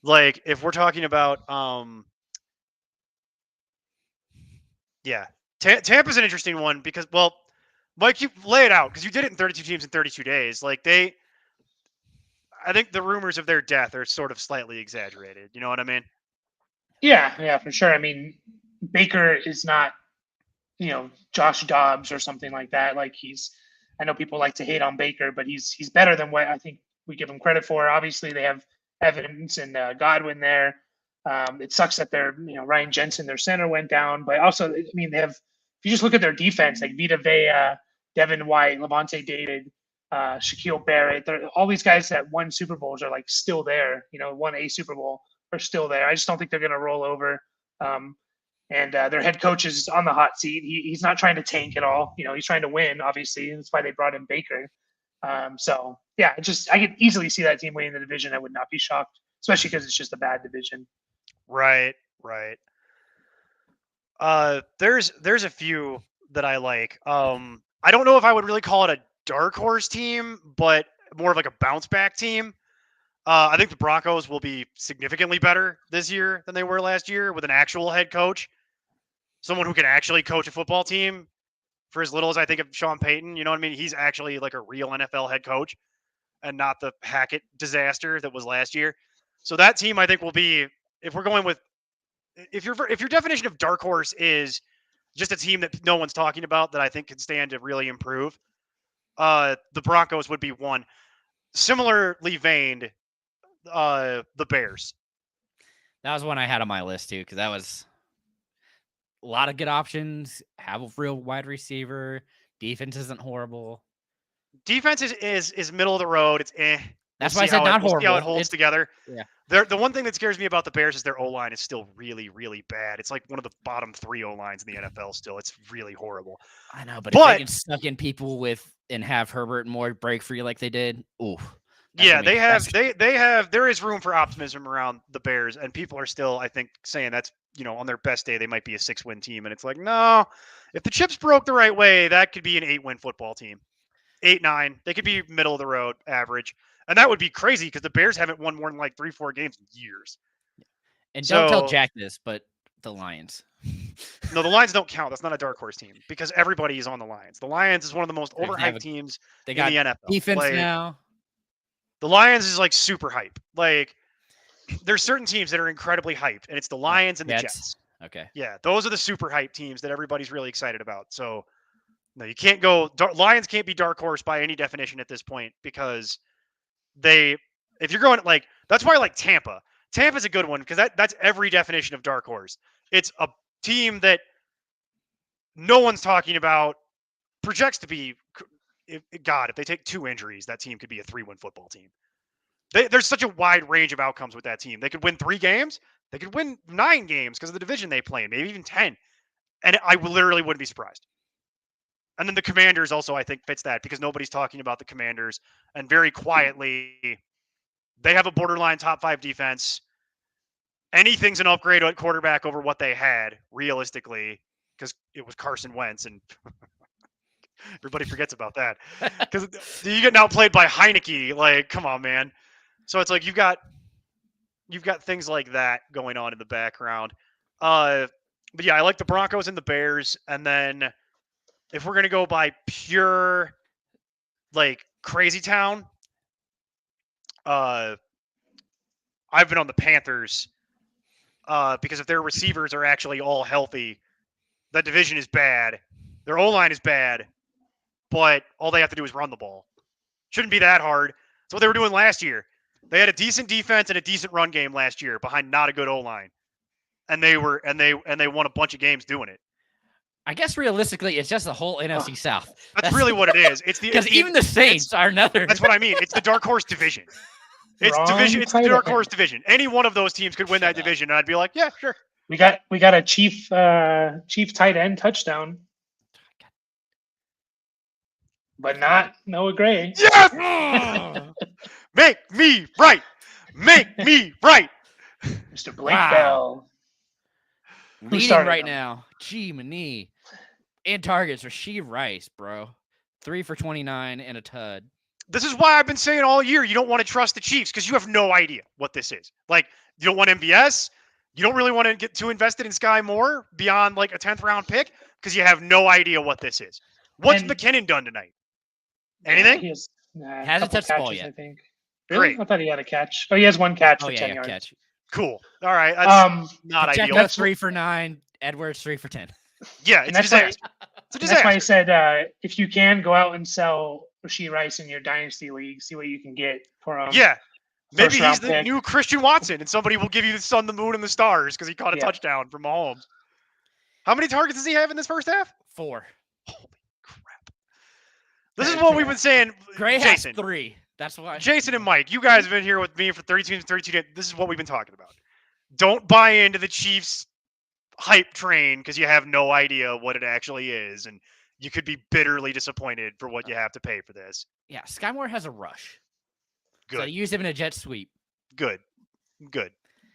Like if we're talking about Tampa's an interesting one because Mike, you lay it out because you did it in 32 teams in 32 days. Like I think the rumors of their death are sort of slightly exaggerated. You know what I mean? Yeah, for sure. I mean, Baker is not, Josh Dobbs or something like that. Like I know people like to hate on Baker, but he's better than what I think we give him credit for. Obviously, they have Evans and Godwin there. It sucks that their, Ryan Jensen, their center, went down, but also, I mean, they have. If you just look at their defense, like Vita Vea, Devin White, Levante David, Shaquille Barrett, all these guys that won Super Bowls are like still there. Won a Super Bowl. are still there. I just don't think they're going to roll over. And their head coach is on the hot seat. He's not trying to tank at all. He's trying to win, obviously. That's why they brought in Baker. So yeah, I could easily see that team winning the division. I would not be shocked, especially because it's just a bad division. Right. There's a few that I like. I don't know if I would really call it a dark horse team, but more of like a bounce back team. I think the Broncos will be significantly better this year than they were last year with an actual head coach, someone who can actually coach a football team for as little as I think of Sean Payton. You know what I mean? He's actually like a real NFL head coach and not the Hackett disaster that was last year. So that team, I think, will be, if we're going with, if your definition of dark horse is just a team that no one's talking about that I think can stand to really improve, the Broncos would be one. Similarly veined, the Bears. That was one I had on my list too, because that was a lot of good options. Have a real wide receiver. Defense isn't horrible. Defense is middle of the road. It's That's We'll why I see said how not we'll horrible. see how it holds together. Yeah. The one thing that scares me about the Bears is their O-line is still really, really bad. It's like one of the bottom 3 O-lines in the NFL still. It's really horrible. I know, but if they can suck in people and have Herbert and Moore break free like they did, ooh. Yeah, they have. There is room for optimism around the Bears, and people are still, I think, saying that's, on their best day they might be a 6-win team, and it's like, no, if the chips broke the right way, that could be an 8-win football team, 8-9. They could be middle of the road, average, and that would be crazy because the Bears haven't won more than like 3-4 games in years. And don't tell Jack this, but the Lions. No, the Lions don't count. That's not a dark horse team because everybody is on the Lions. The Lions is one of the most overhyped teams in the NFL. Defense now. The Lions is like super hype. Like there's certain teams that are incredibly hyped, and it's the Lions and the Jets. Okay. Yeah, those are the super hype teams that everybody's really excited about. So no, you can't go. Lions can't be dark horse by any definition at this point because if you're going like, that's why I like Tampa. Tampa's a good one because that's every definition of dark horse. It's a team that no one's talking about, projects to be. If they take 2 injuries, that team could be a 3-win football team. There's such a wide range of outcomes with that team. They could win 3 games. They could win 9 games because of the division they play in, maybe even 10. And I literally wouldn't be surprised. And then the Commanders also, I think, fits that because nobody's talking about the Commanders. And very quietly, they have a borderline top 5 defense. Anything's an upgrade at quarterback over what they had, realistically, because it was Carson Wentz and everybody forgets about that because you get outplayed by Heineke. Like, come on, man. So it's like you've got things like that going on in the background. But yeah, I like the Broncos and the Bears. And then if we're gonna go by pure like crazy town, I've been on the Panthers because if their receivers are actually all healthy, that division is bad. Their O-line is bad. But all they have to do is run the ball. Shouldn't be that hard. That's what they were doing last year. They had a decent defense and a decent run game last year behind not a good O-line. And they won a bunch of games doing it. I guess realistically, it's just the whole NFC South. That's really what it is. It's because even the Saints are another. That's what I mean. It's the dark horse division. It's the dark horse division. Any one of those teams could win that division, and I'd be like, yeah, sure. We got a chief tight end touchdown. But not Noah Gray. Yes! Make me right. Make me right. Mr. Blake Bell. Leading right now. Gee, Mani. And targets, Rashee Rice, bro. 3 for 29 and a tud. This is why I've been saying all year you don't want to trust the Chiefs because you have no idea what this is. Like, you don't want MVS. You don't really want to get too invested in Sky Moore beyond like a 10th round pick because you have no idea what this is. What's McKinnon done tonight? Anything? Hasn't touched the ball yet. I think. Really? Great. I thought he had a catch. Oh, he has 1 catch for 10 yards. Catch. Cool. All right. That's not ideal. That's 3 for 9. Edwards 3 for 10. Yeah, it's a disaster. It's a disaster. That's why I said if you can go out and sell Rashee Rice in your dynasty league, see what you can get for him. Yeah. Maybe he's the new Christian Watson, and somebody will give you the sun, the moon, and the stars because he caught a touchdown from Mahomes. How many targets does he have in this first half? 4. Holy crap. This is what we've been saying. Gray has 3. That's why. Jason and Mike, you guys have been here with me for 32 days. This is what we've been talking about. Don't buy into the Chiefs hype train because you have no idea what it actually is, and you could be bitterly disappointed for what you have to pay for this. Yeah, Sky Moore has a rush. So Good, use him in a jet sweep. good, good,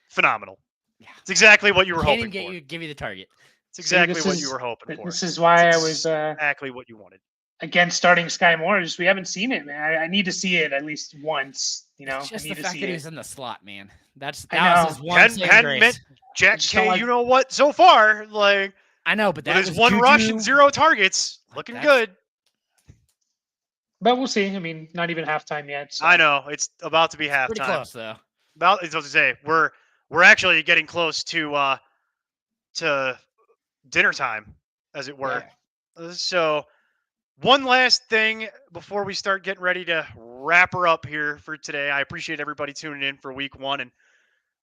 phenomenal. Yeah. It's exactly what you were Can't hoping even for. give you the target. It's exactly this what is- you were hoping for. This is why I It's was exactly what you wanted. against starting Sky Moore. Just we haven't seen it, man. I need to see it at least once. You know, It's just I the need to fact see that he it. was in the slot, man. That I was his know. one Hadn't saving meant grace. Jack Just don't K. like- You know what? So far, like I know, but with that his was one rush Juju. and 0 targets, looking That's- good. But we'll see. I mean, not even halftime yet. So. I know it's about to be halftime. Pretty close though. About as I was to say, we're actually getting close to dinner time, as it were. So, one last thing before we start getting ready to wrap her up here for today. I appreciate everybody tuning in for week 1 and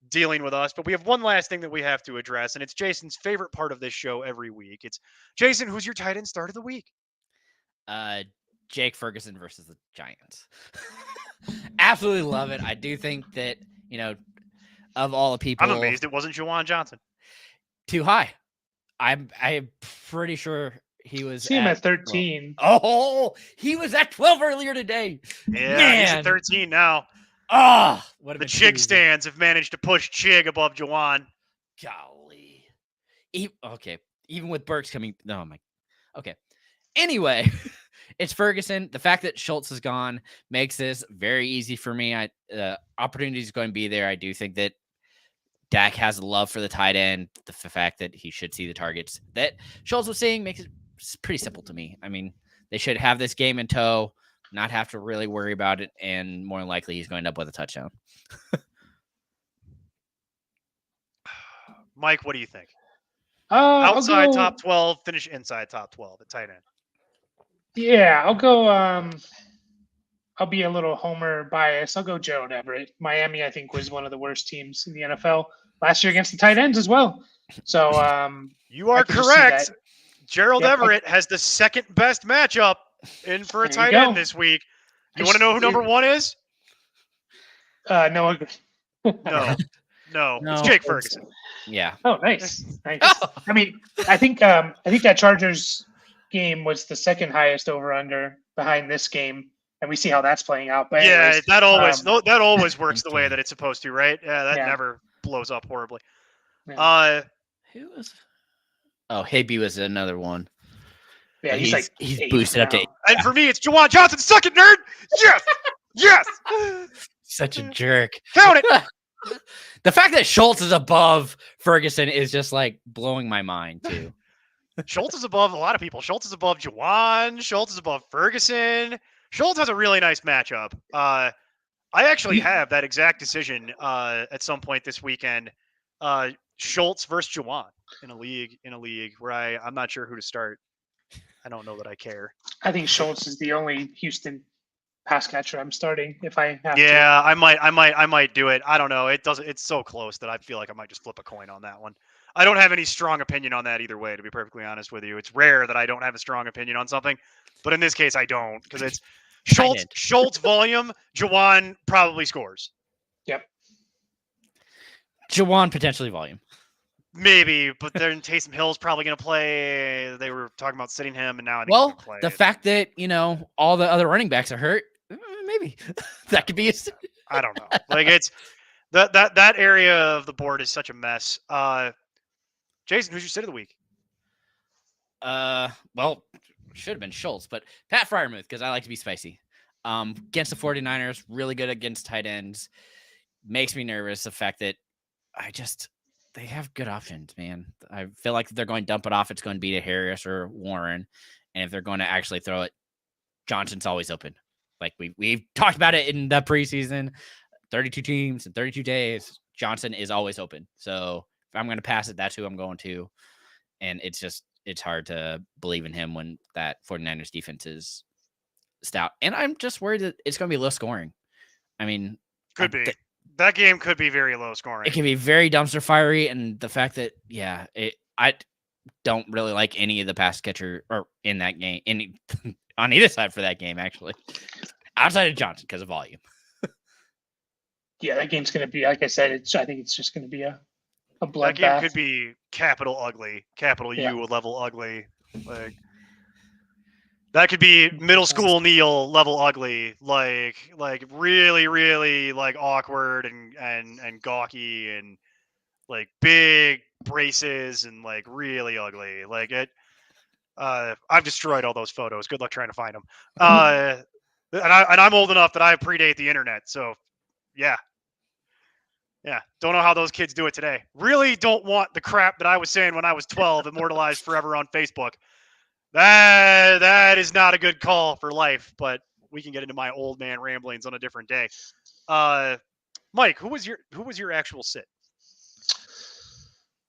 dealing with us, but we have one last thing that we have to address, and it's Jason's favorite part of this show every week. It's Jason, who's your tight end start of the week? Jake Ferguson versus the Giants. Absolutely love it. I do think that, of all the people, I'm amazed it wasn't Juwan Johnson. too high. I'm pretty sure he was See him at 13. Oh, he was at 12 earlier today. Yeah, he's Man. at 13 now. Oh, what The Chig stands have managed to push Chig above Juwan. Golly. Okay. Even with Burks coming. No, my. Okay. Anyway, it's Ferguson. The fact that Schultz is gone makes this very easy for me. Opportunity is going to be there. I do think that Dak has a love for the tight end. The fact that he should see the targets that Schultz was seeing makes it pretty simple to me. I mean, they should have this game in tow, not have to really worry about it, and more than likely he's going to end up with a touchdown. Mike, what do you think? I'll Outside go- top 12, finish inside top 12 at tight end. Yeah, I'll go. I'll be a little homer biased. I'll go Gerald Everett. Miami, I think, was one of the worst teams in the NFL last year against the tight ends as well. So You are could just see correct. that. Gerald Yep, I- Everett has the second best matchup in for a There you tight end go. this week. You I want to know who just- number 1 is? no. No. No, No. it's Jake Ferguson. Yeah. Oh, nice. Nice. I mean, I think that Chargers game was the second highest over under behind this game, and we see how that's playing out. But Yeah, anyways, that always that always Thank works the way you. that it's supposed to, right? Yeah, that Yeah. never blows up horribly. Yeah. Who was? Oh, Higby was another one. yeah, but he's like he's 8 boosted up to now. 8. And for me, it's Juwan Johnson. Suck it, nerd. Yes, yes. Such a jerk. Count it. The fact that Schultz is above Ferguson is just like blowing my mind too. Schultz is above a lot of people. Schultz is above Juwan. Schultz is above Ferguson. Schultz has a really nice matchup. I actually have that exact decision at some point this weekend. Schultz versus Juwan in a league where I'm not sure who to start. I don't know that I care. I think Schultz is the only Houston pass catcher I'm starting if I have to. Yeah, I might do it. I don't know. It's so close that I feel like I might just flip a coin on that one. I don't have any strong opinion on that either way, to be perfectly honest with you. It's rare that I don't have a strong opinion on something, but in this case I don't, because it's Schultz volume, Juwan probably scores. Yep. Juwan potentially volume. Maybe, but then Taysom Hill's probably going to play. They were talking about sitting him, and now I think he's Well, gonna play. the fact that all the other running backs are hurt, maybe that could be. I don't know. Like it's that area of the board is such a mess. Jason, who's your sit of the week? Well, should have been Schultz, but Pat Freiermuth, because I like to be spicy. Against the 49ers, really good against tight ends. Makes me nervous the fact that they have good options, man. I feel like if they're going to dump it off, it's going to be to Harris or Warren. And if they're going to actually throw it, Johnson's always open. Like we've talked about it in the preseason, 32 teams in 32 days, Johnson is always open. So if I'm going to pass it, that's who I'm going to. And it's hard to believe in him when that 49ers defense is stout. And I'm just worried that it's going to be low scoring. I mean, Could be. That game could be very low scoring. it can be very dumpster fiery. And the fact that, I don't really like any of the pass catcher or in that game, on either side for that game, actually, outside of Johnson because of volume. Yeah, that game's going to be, like I said, I think it's just going to be a A That game bloodbath. could be capital ugly, capital Yeah. U level ugly. Like that could be middle school Neil level ugly, like really, really like awkward and gawky and like big braces and like really ugly. Like it. I've destroyed all those photos. Good luck trying to find them. And I'm old enough that I predate the internet. So yeah. Yeah, don't know how those kids do it today. Really don't want the crap that I was saying when I was 12 immortalized forever on Facebook. That is not a good call for life, but we can get into my old man ramblings on a different day. Mike, who was your actual sit?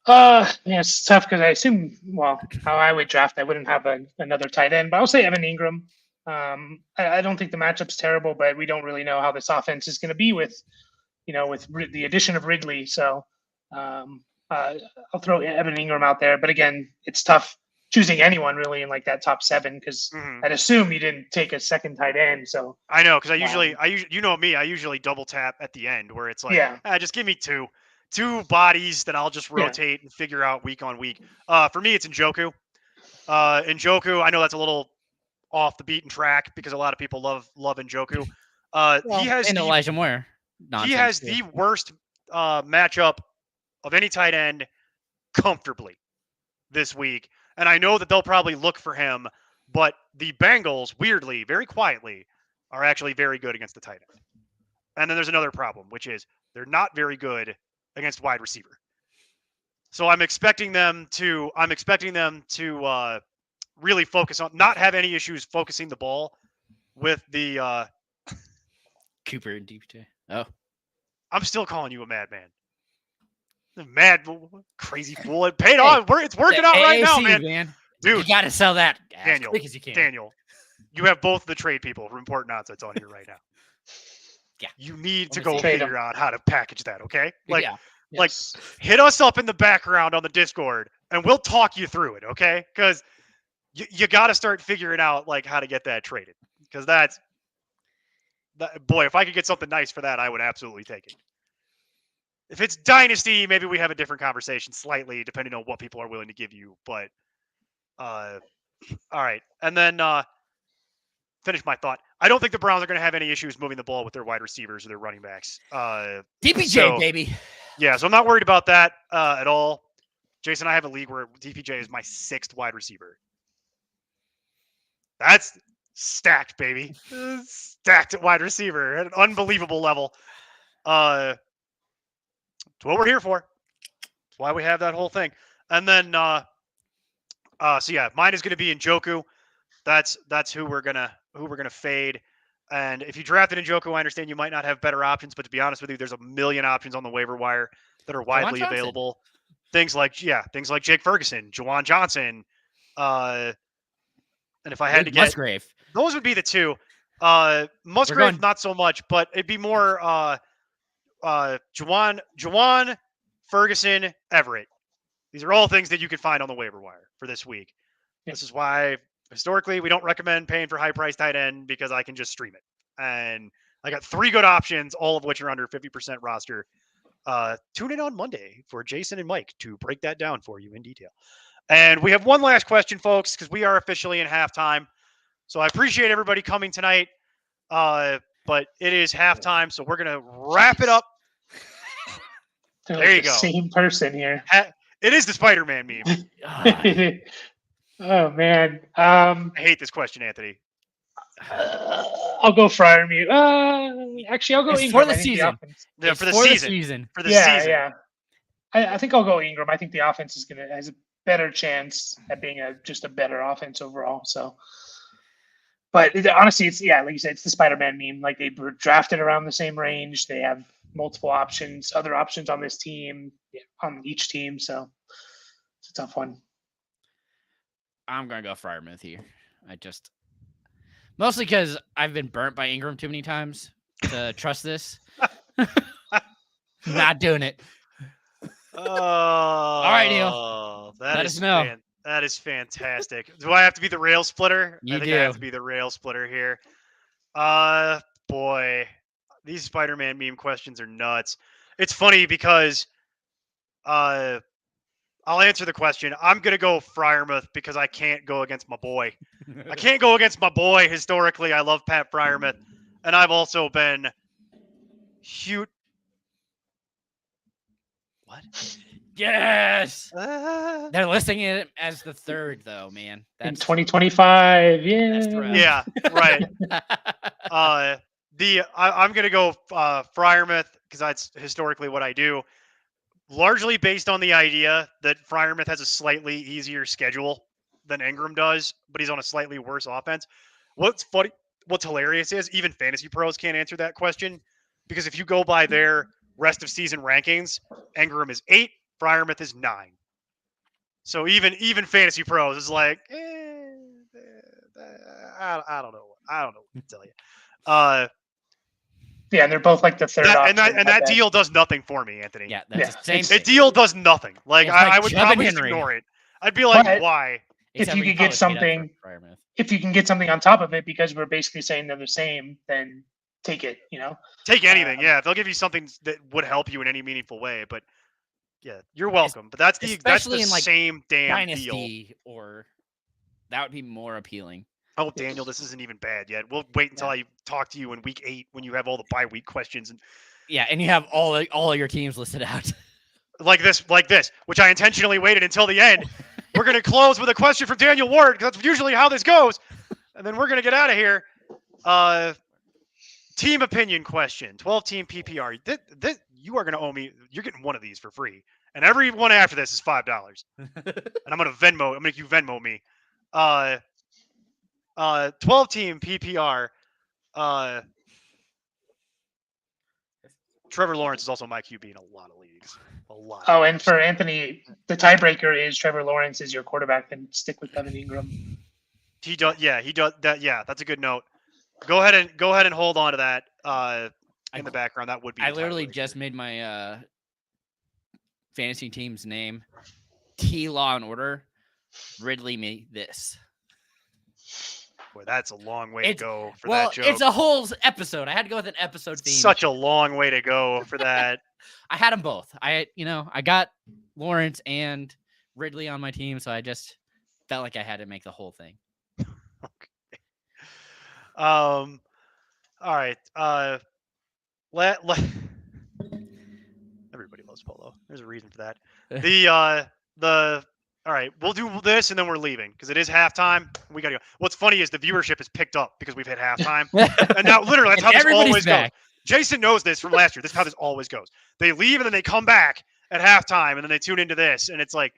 Yeah, it's tough because I assume, well, how I would draft, I wouldn't have another tight end, but I'll say Evan Ingram. I don't think the matchup's terrible, but we don't really know how this offense is going to be with the addition of Ridley. So I'll throw Evan Ingram out there. But again, it's tough choosing anyone really in like that top 7 because I'd assume you didn't take a second tight end. So I know because I usually you know me, I usually double tap at the end where it's like, just give me two bodies that I'll just rotate and figure out week on week. For me, it's Njoku. Njoku, I know that's a little off the beaten track because a lot of people love Njoku. He has Elijah Moore. He has the worst matchup of any tight end comfortably this week. And I know that they'll probably look for him, but the Bengals, weirdly, very quietly, are actually very good against the tight end. And then there's another problem, which is they're not very good against wide receiver. So I'm expecting them to really focus on not have any issues focusing the ball with the Cooper and DPJ. Oh, I'm still calling you a madman. Mad, crazy fool. It paid off. It's working out right now, man. Dude, you got to sell that Daniel, as quick as you can. Daniel, you have both the trade people from Important Nonsense on here right now. Yeah. You need to go figure out how to package that, okay? Like, Yes. hit us up in the background on the Discord, and we'll talk you through it, okay? Because you got to start figuring out, like, how to get that traded. Because boy, if I could get something nice for that, I would absolutely take it. If it's Dynasty, maybe we have a different conversation slightly, depending on what people are willing to give you. But, all right. And then finish my thought. I don't think the Browns are going to have any issues moving the ball with their wide receivers or their running backs. DPJ, baby. Yeah, so I'm not worried about that at all. Jason, I have a league where DPJ is my 6th wide receiver. That's stacked, baby. Stacked at wide receiver at an unbelievable level. It's what we're here for. That's why we have that whole thing. And then, so yeah, mine is going to be Njoku. That's who we're gonna fade. And if you drafted Njoku, I understand you might not have better options, but to be honest with you, there's a million options on the waiver wire that are widely available. Things like Jake Ferguson, Juwan Johnson, and if I had to get Musgrave, those would be the two. Musgrave, not so much, but it'd be more Juwan, Ferguson, Everett. These are all things that you can find on the waiver wire for this week. This is why historically we don't recommend paying for high price tight end because I can just stream it. And I got 3 good options, all of which are under 50% roster. Tune in on Monday for Jason and Mike to break that down for you in detail. And we have one last question, folks, because we are officially in halftime. So I appreciate everybody coming tonight. But it is halftime, so we're going to wrap it up. There you go. Same person here. It is the Spider-Man meme. Oh, man. I hate this question, Anthony. I'll go Freiermuth. Actually, I'll go Ingram. For the season. For the season. Yeah. I think I'll go Ingram. I think the offense has a better chance at being just a better offense overall. So, but honestly, it's like you said, it's the Spider-Man meme. Like they were drafted around the same range. They have multiple options, other options on this team, on each team. So it's a tough one. I'm gonna go Freiermuth here. Mostly because I've been burnt by Ingram too many times to trust this. Not doing it. All right, Neil. Let us know. That is fantastic. Do I have to be the rail splitter? I think I have to be the rail splitter here. Boy, these Spider-Man meme questions are nuts. It's funny because I'll answer the question. I'm gonna go Freiermuth because I can't go against my boy. I can't go against my boy. Historically, I love Pat Freiermuth, and I've also been huge. What? Yes. Uh, They're listing it as the third, though, man. In That's 2025, yeah. That's the route. yeah, right. I'm gonna go Freiermuth because that's historically what I do. Largely based on the idea that Freiermuth has a slightly easier schedule than Ingram does, but he's on a slightly worse offense. What's funny, what's hilarious is even fantasy pros can't answer that question because if you go by their rest of season rankings, Ingram is 8, Freiermuth is 9. So even fantasy pros is like, I don't know. I don't know what to tell you. Yeah, and they're both like the third option. That deal does nothing for me, Anthony. yeah, that's Yeah, the same. it's- That deal does nothing. Like It's like I would Chubb and probably just Henry. ignore it. I'd be like, But- why? Except you we could get probably paid up something- for Freiermuth. If you can get something on top of it, because we're basically saying they're the same, then take it. Take anything. Yeah, if they'll give you something that would help you in any meaningful way. But yeah, you're welcome. But that's the especially in, like, same damn deal. Dynasty, or that would be more appealing. Oh, Daniel, this isn't even bad yet. We'll wait until I talk to you in week 8 when you have all the bye week questions and Yeah, and you have all of your teams listed out. like this, which I intentionally waited until the end. We're going to close with a question from Daniel Ward because that's usually how this goes. And then we're going to get out of here. Team opinion question, 12-team PPR. You are going to owe me. You're getting one of these for free. And every one after this is $5. And I'm going to Venmo. I'm going to make you Venmo me. 12-team PPR. Trevor Lawrence is also my QB in a lot of leagues. A lot. Oh, and for Anthony, the tiebreaker is Trevor Lawrence is your quarterback, and stick with Evan Ingram. He does. Yeah, he does. That. Yeah, that's a good note. Go ahead and hold on to that. In the background, that would be. I the literally tiebreaker. just made my fantasy team's name T Law and Order. Ridley me this. Boy, that's a long way to It's- go for Well, that joke. it's a whole episode. I had to go with an episode theme. Such a long way to go for that. I had them both. I got Lawrence and Ridley on my team, so I just felt like I had to make the whole thing. All right. Everybody loves Polo. There's a reason for that. All right, we'll do this and then we're leaving because it is halftime. We gotta go. What's funny is the viewership is picked up because we've hit halftime, and now literally that's And how this everybody's always back. goes. Jason knows this from last year. This is how this always goes. They leave and then they come back at halftime and then they tune into this, and it's like,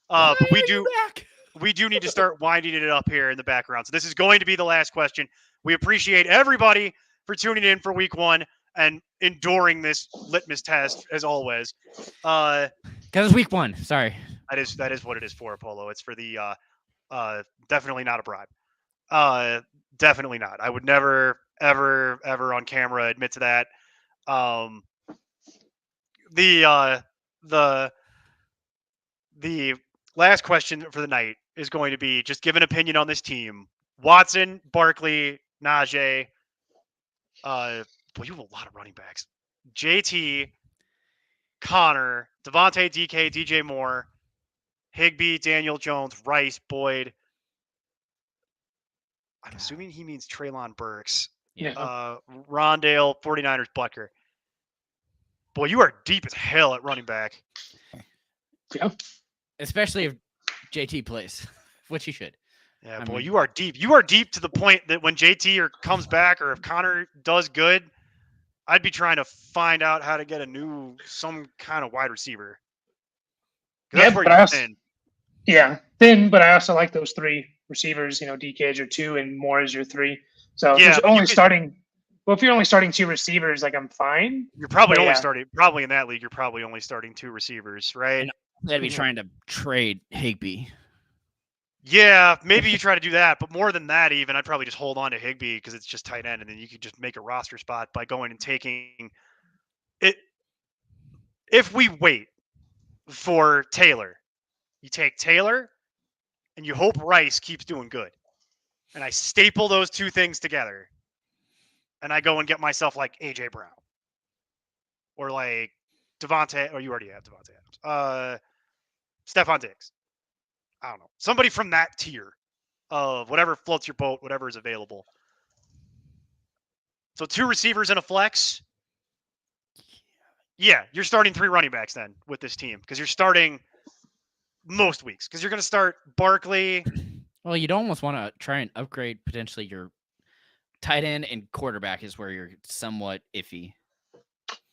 but we do need to start winding it up here in the background. So this is going to be the last question. We appreciate everybody for tuning in for week 1 and enduring this litmus test as always. Because it's week 1. Sorry. That is what it is for, Apollo. It's for the definitely not a bribe. Definitely not. I would never, ever on camera admit to that. The last question for the night is going to be just give an opinion on this team. Watson, Barkley, Najee. Boy, you have a lot of running backs. JT, Connor, Devontae, DK, DJ Moore, Higbee, Daniel Jones, Rice, Boyd. I'm assuming he means Treylon Burks. Yeah. Rondale, 49ers, Butker. Boy, you are deep as hell at running back. Yeah. Especially if JT plays, which he should. Yeah, I boy, mean- you are deep. You are deep to the point that when JT comes back or if Connor does good, I'd be trying to find out how to get some kind of wide receiver. 'Cause that's Yeah, where but you're I also- thin. Yeah, thin, but I also like those 3 receivers. DK is your 2 and Moore is your 3. So if Yeah, you're but only you could- starting. Well, if you're only starting 2 receivers, like I'm fine. You're probably But only yeah. starting probably in that league. You're probably only starting 2 receivers, right? And- I'd be Mhm. trying to trade Higbee. Yeah, maybe you try to do that, but more than that, even I'd probably just hold on to Higbee because it's just tight end, and then you could just make a roster spot by going and taking it. If we wait for Taylor, you take Taylor, and you hope Rice keeps doing good, and I staple those 2 things together, and I go and get myself like AJ Brown, or like Devontae, or you already have Devontae Adams. Stephon Diggs. I don't know. Somebody from that tier of whatever floats your boat, whatever is available. So 2 receivers and a flex. Yeah, you're starting 3 running backs then with this team because you're starting most weeks because you're going to start Barkley. Well, you'd almost want to try and upgrade potentially your tight end and quarterback is where you're somewhat iffy.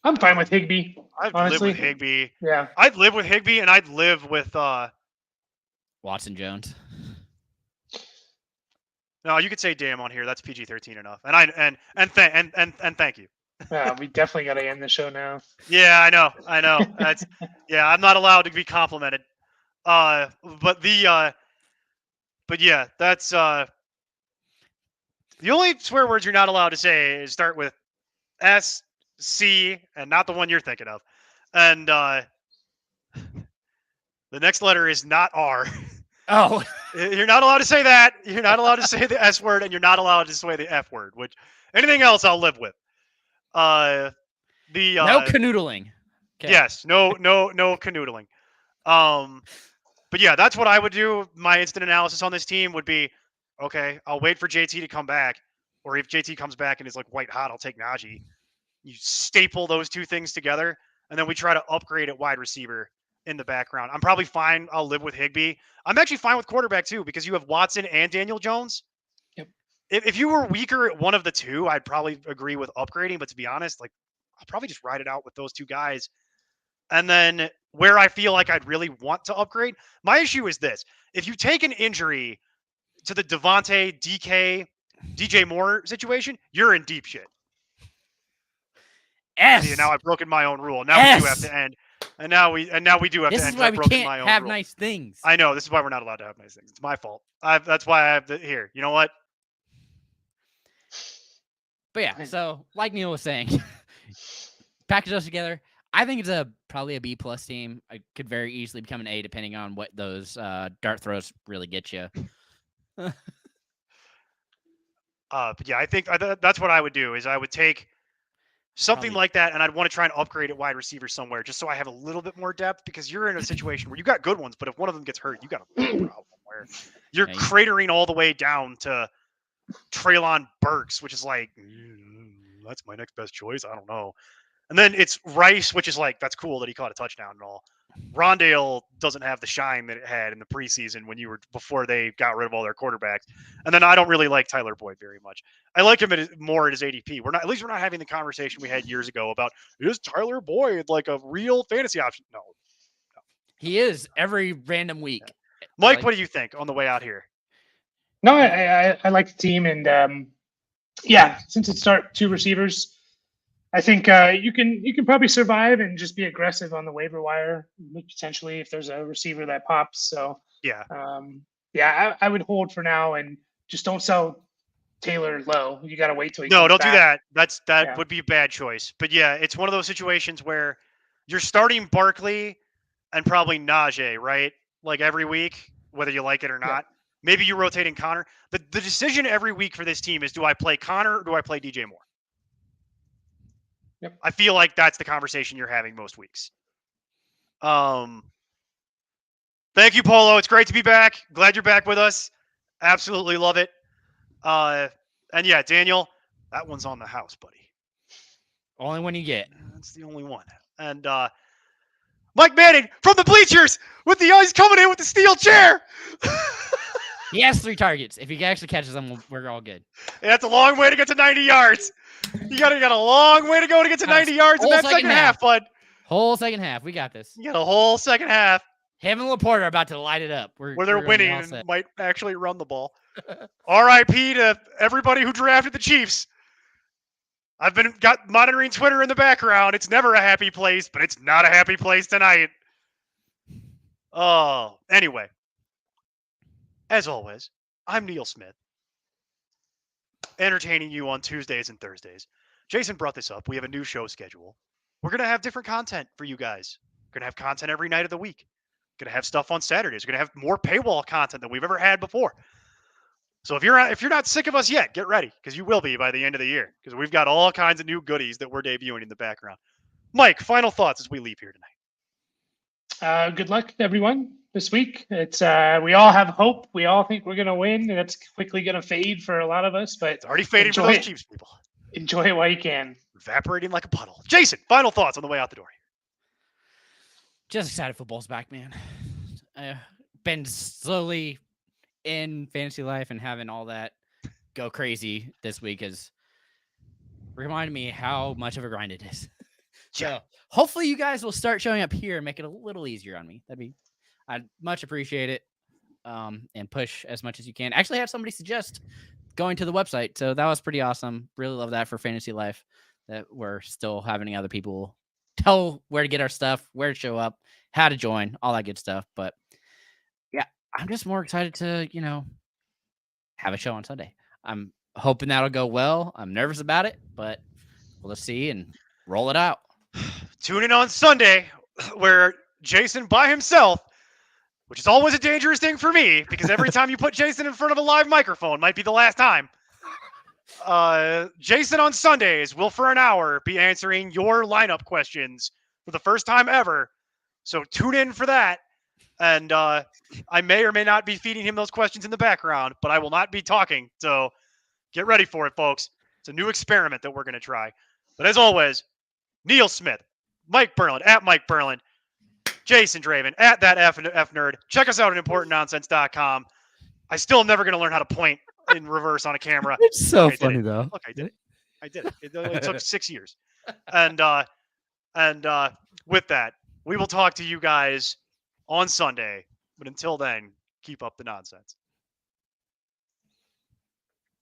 I'm fine with Higbee. I'd Honestly. live with Higbee. Yeah. I'd live with Higbee, and I'd live with Watson Jones. No, you could say damn on here. That's PG-13 enough. And thank you. Yeah, we definitely got to end the show now. Yeah, I know. That's yeah, I'm not allowed to be complimented. But yeah, that's the only swear words you're not allowed to say is start with S, C, and not the one you're thinking of. And the next letter is not R. Oh, You're not allowed to say that. You're not allowed to say the S word, and you're not allowed to say the F word. Which anything else I'll live with. No canoodling. Okay. Yes, no canoodling. But yeah, that's what I would do. My instant analysis on this team would be, okay, I'll wait for JT to come back, or if JT comes back and is like white hot, I'll take Najee. You staple those 2 things together, and then we try to upgrade at wide receiver in the background. I'm probably fine. I'll live with Higbee. I'm actually fine with quarterback too because you have Watson and Daniel Jones. Yep. If you were weaker at one of the 2, I'd probably agree with upgrading. But to be honest, like I'll probably just ride it out with those 2 guys. And then where I feel like I'd really want to upgrade, my issue is this. If you take an injury to the Devontae, DJ Moore situation, you're in deep shit. S. See, now I've broken my own rule. Now S. we do have to end. And now we do have This to is end. 'cause why I've we broken my can't own have rule. nice things. I know. This is why we're not allowed to have nice things. It's my fault. That's why I have here. You know what? But yeah, so like Neil was saying, package those together. I think it's probably a B+ team. It could very easily become an A depending on what those dart throws really get you. But yeah, I think that's what I would do. Is I would take something Probably. like that, and I'd want to try and upgrade at wide receiver somewhere, just so I have a little bit more depth. Because you're in a situation where you got good ones, but if one of them gets hurt, you got a problem where you're Yeah, you- cratering all the way down to Treylon Burks, which is like that's my next best choice. I don't know. And then it's Rice, which is like that's cool that he caught a touchdown and all. Rondale doesn't have the shine that it had in the preseason before they got rid of all their quarterbacks. And then I don't really like Tyler Boyd very much. I like him more at his ADP. We're not having the conversation we had years ago about is Tyler Boyd like a real fantasy option? No. He is every random week. Mike, Like- what do you think on the way out here? No, I like the team, and yeah, since it start 2 receivers, I think you can probably survive and just be aggressive on the waiver wire potentially if there's a receiver that pops. So Yeah. I would hold for now and just don't sell Taylor low. You got to wait till he No, comes don't do back. that. That Yeah. would be a bad choice. But yeah, it's one of those situations where you're starting Barkley and probably Najee, right? Like every week, whether you like it or not. Maybe you're rotating Connor. The decision every week for this team is do I play Connor or do I play DJ Moore? Yep. I feel like that's the conversation you're having most weeks. Thank you, Polo. It's great to be back. Glad you're back with us. Absolutely love it. And yeah, Daniel, that one's on the house, buddy. Only one you get. That's the only one. And Mike Manning from the bleachers with he's coming in with the steel chair. He has 3 targets. If he actually catches them, we're all good. And that's a long way to get to 90 yards. You got a long way to go to get to 90 yards in Whole that second half, bud. Whole second half. We got this. You got a whole second half Him and Laporta are about to light it up. where they're we're gonna be winning all and set. might actually run the ball. RIP to everybody who drafted the Chiefs. I've got monitoring Twitter in the background. It's never a happy place, but it's not a happy place tonight. Oh, anyway. As always, I'm Neil Smith, entertaining you on Tuesdays and Thursdays. Jason brought this up. We have a new show schedule. We're going to have different content for you guys. We're going to have content every night of the week. Going to have stuff on Saturdays. We're going to have more paywall content than we've ever had before. So if you're not sick of us yet, get ready, because you will be by the end of the year, because we've got all kinds of new goodies that we're debuting in the background. Mike, final thoughts as we leave here tonight. Good luck, everyone, this week. It's we all have hope. We all think we're gonna win, and it's quickly gonna fade for a lot of us. But It's already fading for enjoy those it. Chiefs people. Enjoy it while you can. Evaporating like a puddle. Jason, final thoughts on the way out the door. Just excited football's back, man. Been slowly in fantasy life and having all that go crazy this week has reminded me how much of a grind it is. So hopefully you guys will start showing up here and make it a little easier on me. I'd much appreciate it. And push as much as you can. Actually had somebody suggest going to the website. So that was pretty awesome. Really love that for fantasy life, that we're still having other people tell where to get our stuff, where to show up, how to join, all that good stuff. But yeah, I'm just more excited to, have a show on Sunday. I'm hoping that'll go well. I'm nervous about it, but we'll see and roll it out. Tune in on Sunday where Jason by himself, which is always a dangerous thing for me because every time you put Jason in front of a live microphone might be the last time. Jason on Sundays will for an hour be answering your lineup questions for the first time ever. So tune in for that. And I may or may not be feeding him those questions in the background, but I will not be talking. So get ready for it, folks. It's a new experiment that we're going to try. But as always, Neil Smith, Mike Berlin, at Mike Berlin, Jason Draven, at that F nerd. Check us out at importantnonsense.com. I still am never going to learn how to point in reverse on a camera. It's so Okay, funny though. Look, I did it. I did it. It took 6 years. And with that, we will talk to you guys on Sunday. But until then, keep up the nonsense.